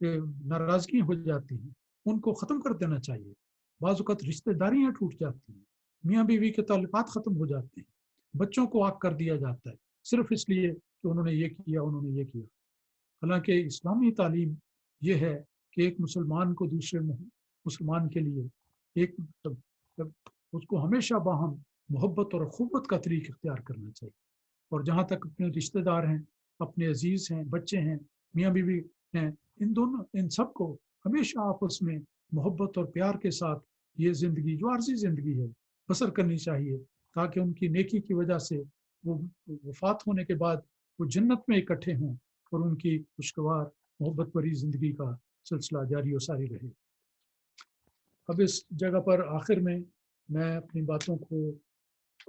नाराज़गी हो जाती हैं, उनको ख़त्म कर देना चाहिए। बाज़ औक़ात रिश्तेदारियाँ टूट जाती हैं, मियाँ बीवी के ताल्लुकात ख़त्म हो जाते हैं, बच्चों को आग कर दिया जाता है, सिर्फ़ इसलिए कि उन्होंने ये किया, उन्होंने ये किया। हालाँकि इस्लामी तालीम ये है कि एक मुसलमान को दूसरे मुसलमान के लिए एक उसको हमेशा बाहम मोहब्बत और अख़ुवत का तरीक़ा इख्तियार करना चाहिए। और जहाँ तक अपने रिश्तेदार हैं, अपने अज़ीज़ हैं, बच्चे हैं, मियाँ बीवी हैं, इन सबको हमेशा आपस में मोहब्बत और प्यार के साथ ये ज़िंदगी जो आर्ज़ी ज़िंदगी है बसर करनी चाहिए, ताकि उनकी नेकी की वजह से वो वफ़ात होने के बाद वो जन्नत में इकट्ठे हों और उनकी खुशगवार मोहब्बत भरी ज़िंदगी का सिलसिला जारी और सारी रहे। अब इस जगह पर आखिर में मैं अपनी बातों को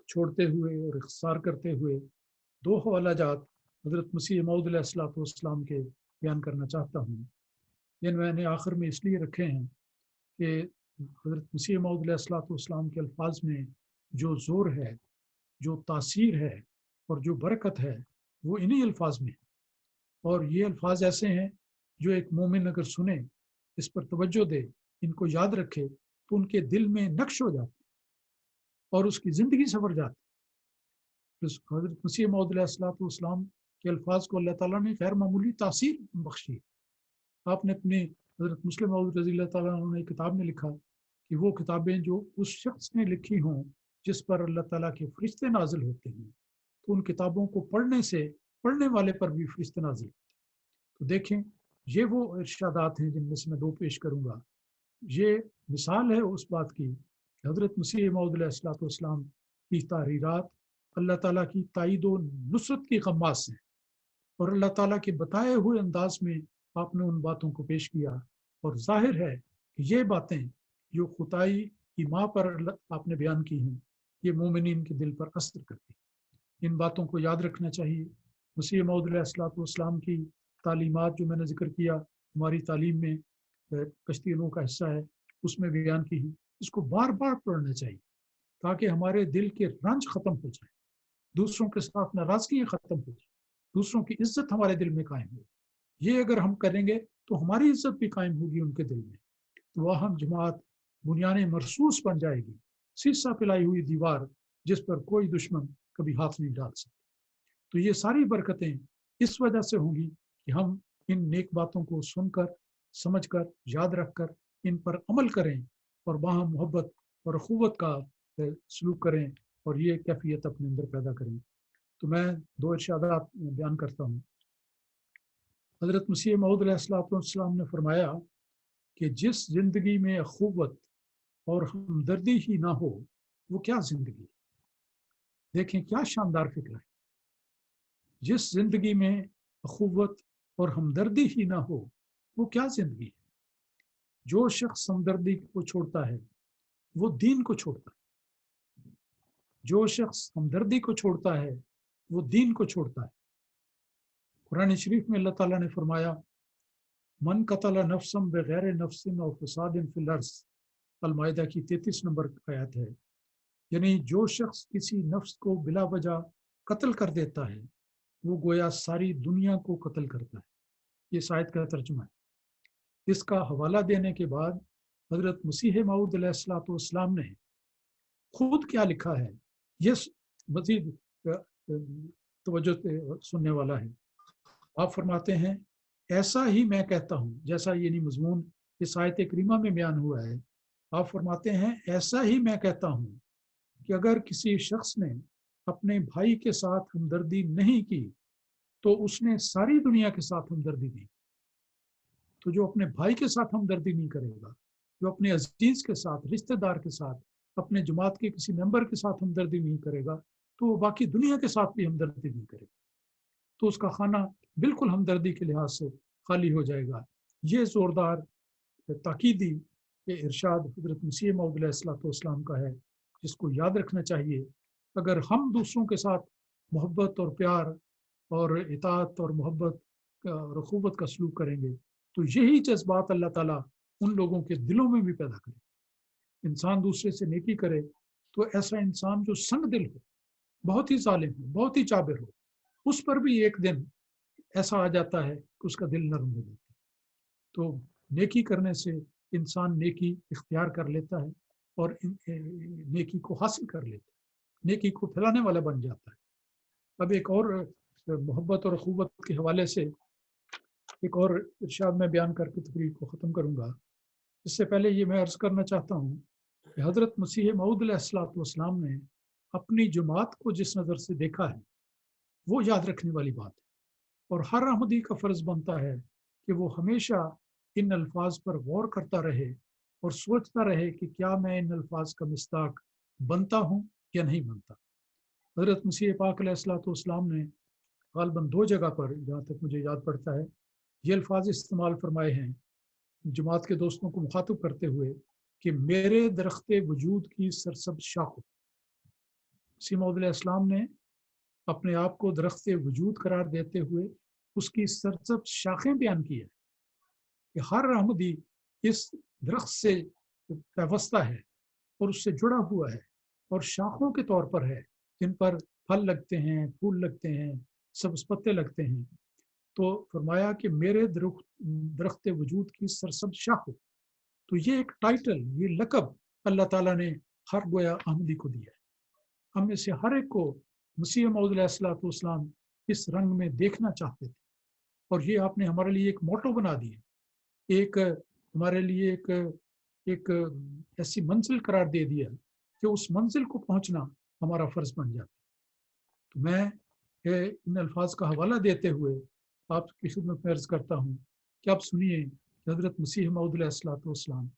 छोड़ते हुए और इख्तिसार करते हुए 2 हवालाजात हज़रत मसीह मऊद अलैहिस्सलाम के बयान करना चाहता हूँ। ये मैंने आखिर में इसलिए रखे हैं कि हज़रत मसीह मऊद अलैहिस्सलाम के अल्फाज में जो ज़ोर है, जो तासीर है और जो बरकत है, वो इन्हीं अल्फाज में है। और ये अल्फाज ऐसे हैं जो एक मोमिन अगर सुने, इस पर तवज्जो दे, इनको याद रखे, तो उनके दिल में नक्श हो जाते और उसकी ज़िंदगी संवर जाती। हज़रत मसीह मऊद अलैहिस्सलाम के अल्फाज को अल्लाह ताला ने गैर मामूली तासीर बख्शी। आपने अपने हज़रत मुस्लिम मऊद रज़ी अल्लाह ताला अन्हु ने किताब में लिखा कि वो किताबें जो उस शख्स ने लिखी हों जिस पर अल्लाह ताला के फरिश्ते नाज़िल होते हैं, तो उन किताबों को पढ़ने से पढ़ने वाले पर भी फरिश्ते नाज़िल होते हैं। तो देखें, ये वो इरशादात हैं जिनमें से मैं 2 पेश करूँगा। ये मिसाल है उस बात की कि हज़रत मसीह मऊद अलैहिस्सलाम की तहरीरात अल्लाह ताला की ताईद व नुसरत की ख़म्मास हैं और अल्लाह ताला के बताए हुए अंदाज में आपने उन बातों को पेश किया और ज़ाहिर है कि ये बातें जो खुदाई की माँ पर आपने बयान की हैं, ये मोमिनीन के दिल पर असर करती हैं। इन बातों को याद रखना चाहिए। मसीह मऊद अलैहिस्सलाम की तालीमात जो मैंने ज़िक्र किया, हमारी तालीम में कश्ती नूह का हिस्सा है, उसमें बयान की हैं। इसको बार-बार पढ़ना चाहिए ताकि हमारे दिल के रंज ख़त्म हो जाएँ, दूसरों के साथ नाराज़गियाँ ख़त्म हो जाएँ, दूसरों की इज़्ज़त हमारे दिल में कायम हो। ये अगर हम करेंगे तो हमारी इज़्ज़त भी कायम होगी उनके दिल में। तो वह हम जमात बुनियाने मरसूस बन जाएगी, शीशा पिलाई हुई दीवार जिस पर कोई दुश्मन कभी हाथ नहीं डाल सकता। तो ये सारी बरकतें इस वजह से होंगी कि हम इन नेक बातों को सुनकर, समझकर, याद रखकर इन पर अमल करें और बाहम मोहब्बत और अख़ुवत का सलूक करें और ये कैफ़ियत अपने अंदर पैदा करें। तो मैं 2 इरशादात बयान करता हूँ। हज़रत मसीह मऊद अलैहिस्सलाम ने फरमाया कि जिस जिंदगी में अखुवत और हमदर्दी ही ना हो वो क्या जिंदगी है। देखें क्या शानदार फिक्र है। जिस जिंदगी में अखुवत और हमदर्दी ही ना हो वो क्या जिंदगी है। जो शख्स हमदर्दी को छोड़ता है वो दीन को छोड़ता है। जो शख्स हमदर्दी को छोड़ता है वो दीन को छोड़ता है। कुरान शरीफ में अल्लाह ताला ने फरमाया, मन कतला नफ्सम बगैर नफ्सिन और फसादिन फिल अर्ज़, अल-माइदा की 33 नंबर आयत है। यानी जो शख्स किसी नफ्स को बिला वजह कत्ल कर देता है वो गोया सारी दुनिया को कत्ल करता है। ये इस आयत का तर्जुमा है। इसका हवाला देने के बाद हजरत मसीह मऊद अलैहिस्सलाम ने खुद क्या लिखा है, ये मजीद तवज्जो सुनने वाला है। आप फरमाते हैं, ऐसा ही मैं कहता हूँ, जैसा ये नहीं मजमून इस आयत करीमा में बयान हुआ है। आप फरमाते हैं, ऐसा ही मैं कहता हूँ कि अगर किसी शख्स ने अपने भाई के साथ हमदर्दी नहीं की तो उसने सारी दुनिया के साथ हमदर्दी नहीं। तो जो अपने भाई के साथ हमदर्दी नहीं करेगा, जो अपने अजीज के साथ, रिश्तेदार के साथ, अपने जमात के किसी मेंबर के साथ हमदर्दी नहीं करेगा तो वो बाकी दुनिया के साथ भी हमदर्दी नहीं करेगा। तो उसका खाना बिल्कुल हमदर्दी के लिहाज से खाली हो जाएगा। ये ज़ोरदार ताकीदी इरशाद हज़रत मसीह मऊद अलैहिस्सलाम का है, जिसको याद रखना चाहिए। अगर हम दूसरों के साथ मोहब्बत और प्यार और इताअत और मोहब्बत और अखुवत का सलूक करेंगे तो यही जज्बात अल्लाह ताला उन लोगों के दिलों में भी पैदा करे। इंसान दूसरे से नेकी करे तो ऐसा इंसान जो संग दिल हो, बहुत ही जालिम हो, बहुत ही चाबिर हो, उस पर भी एक दिन ऐसा आ जाता है कि उसका दिल नरम हो जाता है। तो नेकी करने से इंसान नेकी इख्तियार कर लेता है और नेकी को हासिल कर लेता है, नेकी को फैलाने वाला बन जाता है। अब एक और मोहब्बत और अखुवत के हवाले से एक और इरशाद में बयान करके तकरीर को ख़त्म करूँगा। इससे पहले ये मैं अर्ज़ करना चाहता हूँ कि हज़रत मसीह मऊद अलैहिस्सलाम ने अपनी जमात को जिस नज़र से देखा है वो याद रखने वाली बात है। और हर अहमदी का फ़र्ज़ बनता है कि वो हमेशा इन अल्फाज पर गौर करता रहे और सोचता रहे कि क्या मैं इन अल्फाज का मिस्ताक बनता हूँ या नहीं बनता। हज़रत मसीह पाक अलैहिस्सलाम ने ग़ालिबन 2 जगह पर, जहाँ तक मुझे याद पड़ता है, ये अल्फाज इस्तेमाल फरमाए हैं जमात के दोस्तों को मुखातिब करते हुए कि मेरे दरख्ते वजूद की सरसब्ज़ शाखों। मसीह मऊद अलैहिस्सलाम ने अपने आप को दरख्ते वजूद करार देते हुए उसकी सरसब्ज़ शाखें बयान की है कि हर अहमदी इस दरख्त से वाबस्ता है और उससे जुड़ा हुआ है और शाखों के तौर पर है जिन पर फल लगते हैं, फूल लगते हैं, सब्ज़ पत्ते लगते हैं। तो फरमाया कि मेरे दरख्त वजूद की सरसब्ज़ शाखों। तो ये एक टाइटल, ये लक़ब अल्लाह ताला ने हर गोया अहमदी को दिया है। हम में से हर एक को मसीह मऊद अलैहिस्सलाम इस रंग में देखना चाहते थे और ये आपने हमारे लिए एक मोटो बना दिया, एक हमारे लिए एक ऐसी मंजिल करार दे दिया कि उस मंजिल को पहुंचना हमारा फ़र्ज़ बन जाता है। तो मैं इन अल्फाज का हवाला देते हुए आपकी खिदमत में अर्ज़ करता हूँ कि आप सुनिए कि हज़रत मसीह मऊद अलैहिस्सलाम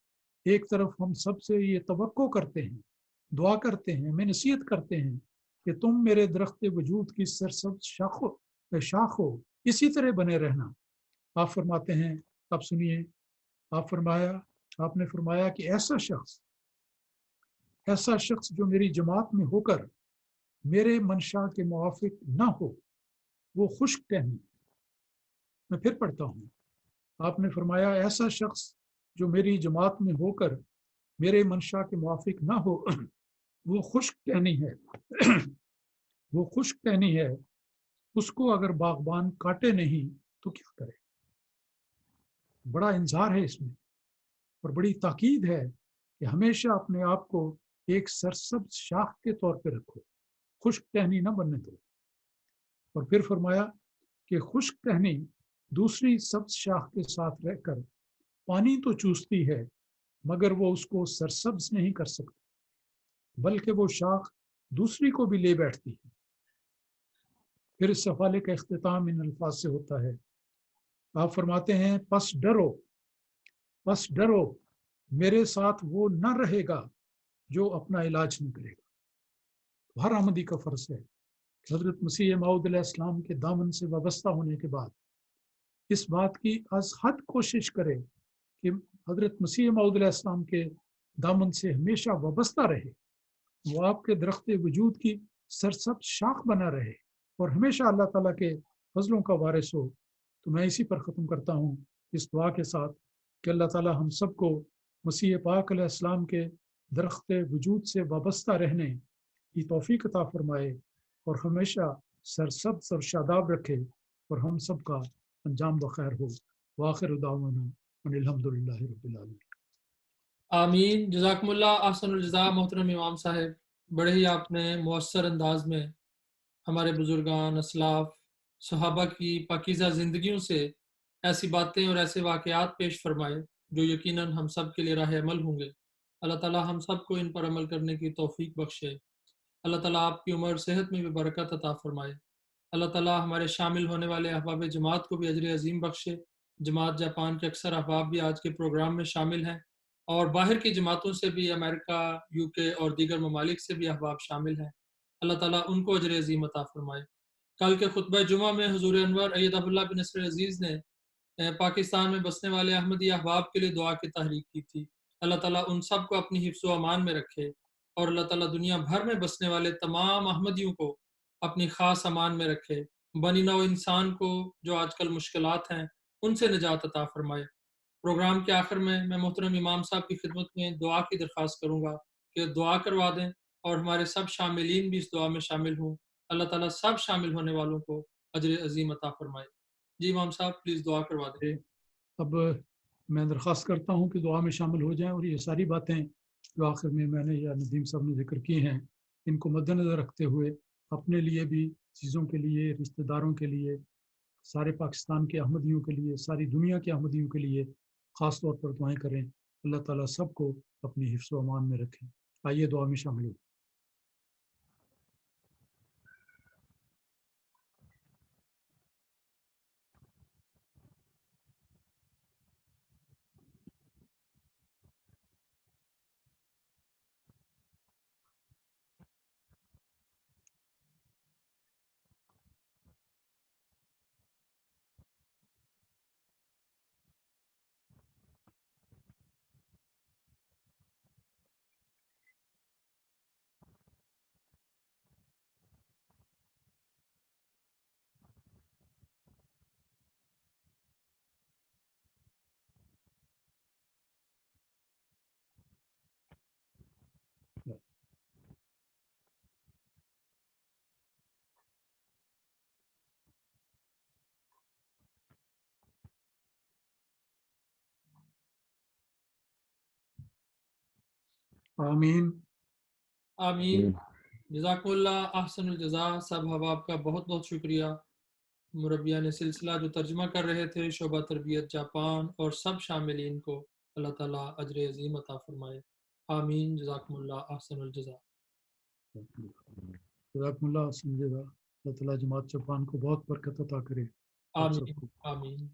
एक तरफ हम सब से ये तवक्को करते हैं, दुआ करते हैं, हमें नसीहत करते हैं कि तुम मेरे दरख्त वजूद की सरसब्ज़ शाख हो, इसी तरह बने रहना। आप फरमाते हैं, आप सुनिए, आपने फरमाया कि ऐसा शख्स जो मेरी जमात में होकर मेरे मंशा के मुवाफिक न हो वो खुश्क टहनी। मैं फिर पढ़ता हूँ। आपने फरमाया, ऐसा शख्स जो मेरी जमात में होकर मेरे मंशा के मुवाफिक ना हो वो खुश्क टहनी है। वो खुश्क टहनी है, उसको अगर बागबान काटे नहीं तो क्या करे। बड़ा इंतजार है इसमें और बड़ी ताकीद है कि हमेशा अपने आप को एक सरसब्ज शाख के तौर पे रखो, खुश्क टहनी ना बनने दो। और फिर फरमाया कि खुश्क टहनी दूसरी सब्ज शाख के साथ रहकर पानी तो चूसती है मगर वो उसको सरसब्ज नहीं कर सकती, बल्कि वो शाख दूसरी को भी ले बैठती है। फिर इस हवाले का इख्तिताम इन अल्फाज से होता है آپ فرماتے ہیں پس ڈرو میرے ساتھ وہ نہ رہے گا جو اپنا علاج نہیں کرے گا۔ ہر احمدی کا فرض ہے کہ حضرت مسیح موعود علیہ السلام کے دامن سے وابستہ ہونے کے بعد اس بات کی از حد کوشش کرے کہ حضرت مسیح موعود علیہ السلام کے دامن سے ہمیشہ وابستہ رہے، وہ آپ کے درخت وجود کی سرسبز شاخ بنا رہے اور ہمیشہ اللہ تعالیٰ کے فضلوں کا وارث ہو۔ تو میں اسی پر ختم کرتا ہوں اس دعا کے ساتھ کہ اللہ تعالیٰ ہم سب کو مسیح پاک علیہ السلام کے درخت وجود سے وابستہ رہنے کی توفیق عطا فرمائے اور ہمیشہ سرسبز اور شاداب رکھے اور ہم سب کا انجام بخیر ہو۔ وآخر دعوانا ان الحمدللہ رب العالمین۔ آمین۔ جزاکم اللہ احسن الجزا محترم امام صاحب، بڑے ہی آپ نے مؤثر انداز میں ہمارے بزرگان اسلاف صحابہ کی پاکیزہ زندگیوں سے ایسی باتیں اور ایسے واقعات پیش فرمائے جو یقیناً ہم سب کے لیے راہ عمل ہوں گے۔ اللہ تعالیٰ ہم سب کو ان پر عمل کرنے کی توفیق بخشے۔ اللہ تعالیٰ آپ کی عمر صحت میں بھی برکت عطا فرمائے۔ اللہ تعالیٰ ہمارے شامل ہونے والے احباب جماعت کو بھی اجر عظیم بخشے۔ جماعت جاپان کے اکثر احباب بھی آج کے پروگرام میں شامل ہیں، اور باہر کی جماعتوں سے بھی امریکہ، یو کے اور دیگر ممالک سے بھی احباب شامل ہیں۔ اللہ تعالیٰ ان کو اجر عظیم عطا فرمائے۔ کل کے خطبہ جمعہ میں حضور انور ایدہ اللہ بن نصر عزیز نے پاکستان میں بسنے والے احمدی احباب کے لیے دعا کی تحریک کی تھی۔ اللہ تعالیٰ ان سب کو اپنی حفظ و امان میں رکھے، اور اللہ تعالیٰ دنیا بھر میں بسنے والے تمام احمدیوں کو اپنی خاص امان میں رکھے۔ بنی نوع انسان کو جو آج کل مشکلات ہیں ان سے نجات عطا فرمائے۔ پروگرام کے آخر میں محترم امام صاحب کی خدمت میں دعا کی درخواست کروں گا کہ دعا کروا دیں، اور ہمارے سب شاملین بھی اس دعا میں شامل ہوں۔ اللہ تعالیٰ سب شامل ہونے والوں کو اجر عظیم عطا فرمائے۔ جی امام صاحب پلیز دعا کروا دیں۔ اب میں درخواست کرتا ہوں کہ دعا میں شامل ہو جائیں، اور یہ ساری باتیں جو آخر میں نے یا ندیم صاحب نے ذکر کی ہیں، ان کو مد نظر رکھتے ہوئے اپنے لیے بھی، چیزوں کے لیے، رشتہ داروں کے لیے، سارے پاکستان کے احمدیوں کے لیے، ساری دنیا کے احمدیوں کے لیے خاص طور پر دعائیں کریں۔ اللہ تعالیٰ سب کو اپنی حفظ و امان میں رکھیں۔ آئیے دعا میں شامل ہو۔ آمین۔ آمین۔ جزاک اللہ احسن الجزا۔ سب احباب کا بہت بہت شکریہ۔ مربیان سلسلہ جو ترجمہ کر رہے تھے، شعبہ تربیت جاپان، اور سب شاملین کو اللہ تعالیٰ اجر عظیم عطا فرمائے۔ آمین۔ جزاکم اللہ احسن الجزا۔ جزاکم اللہ سمجھے گا۔ اللہ تعالیٰ جماعت جاپان کو بہت برکت عطا کرے آپ سب آمین کو۔ آمین۔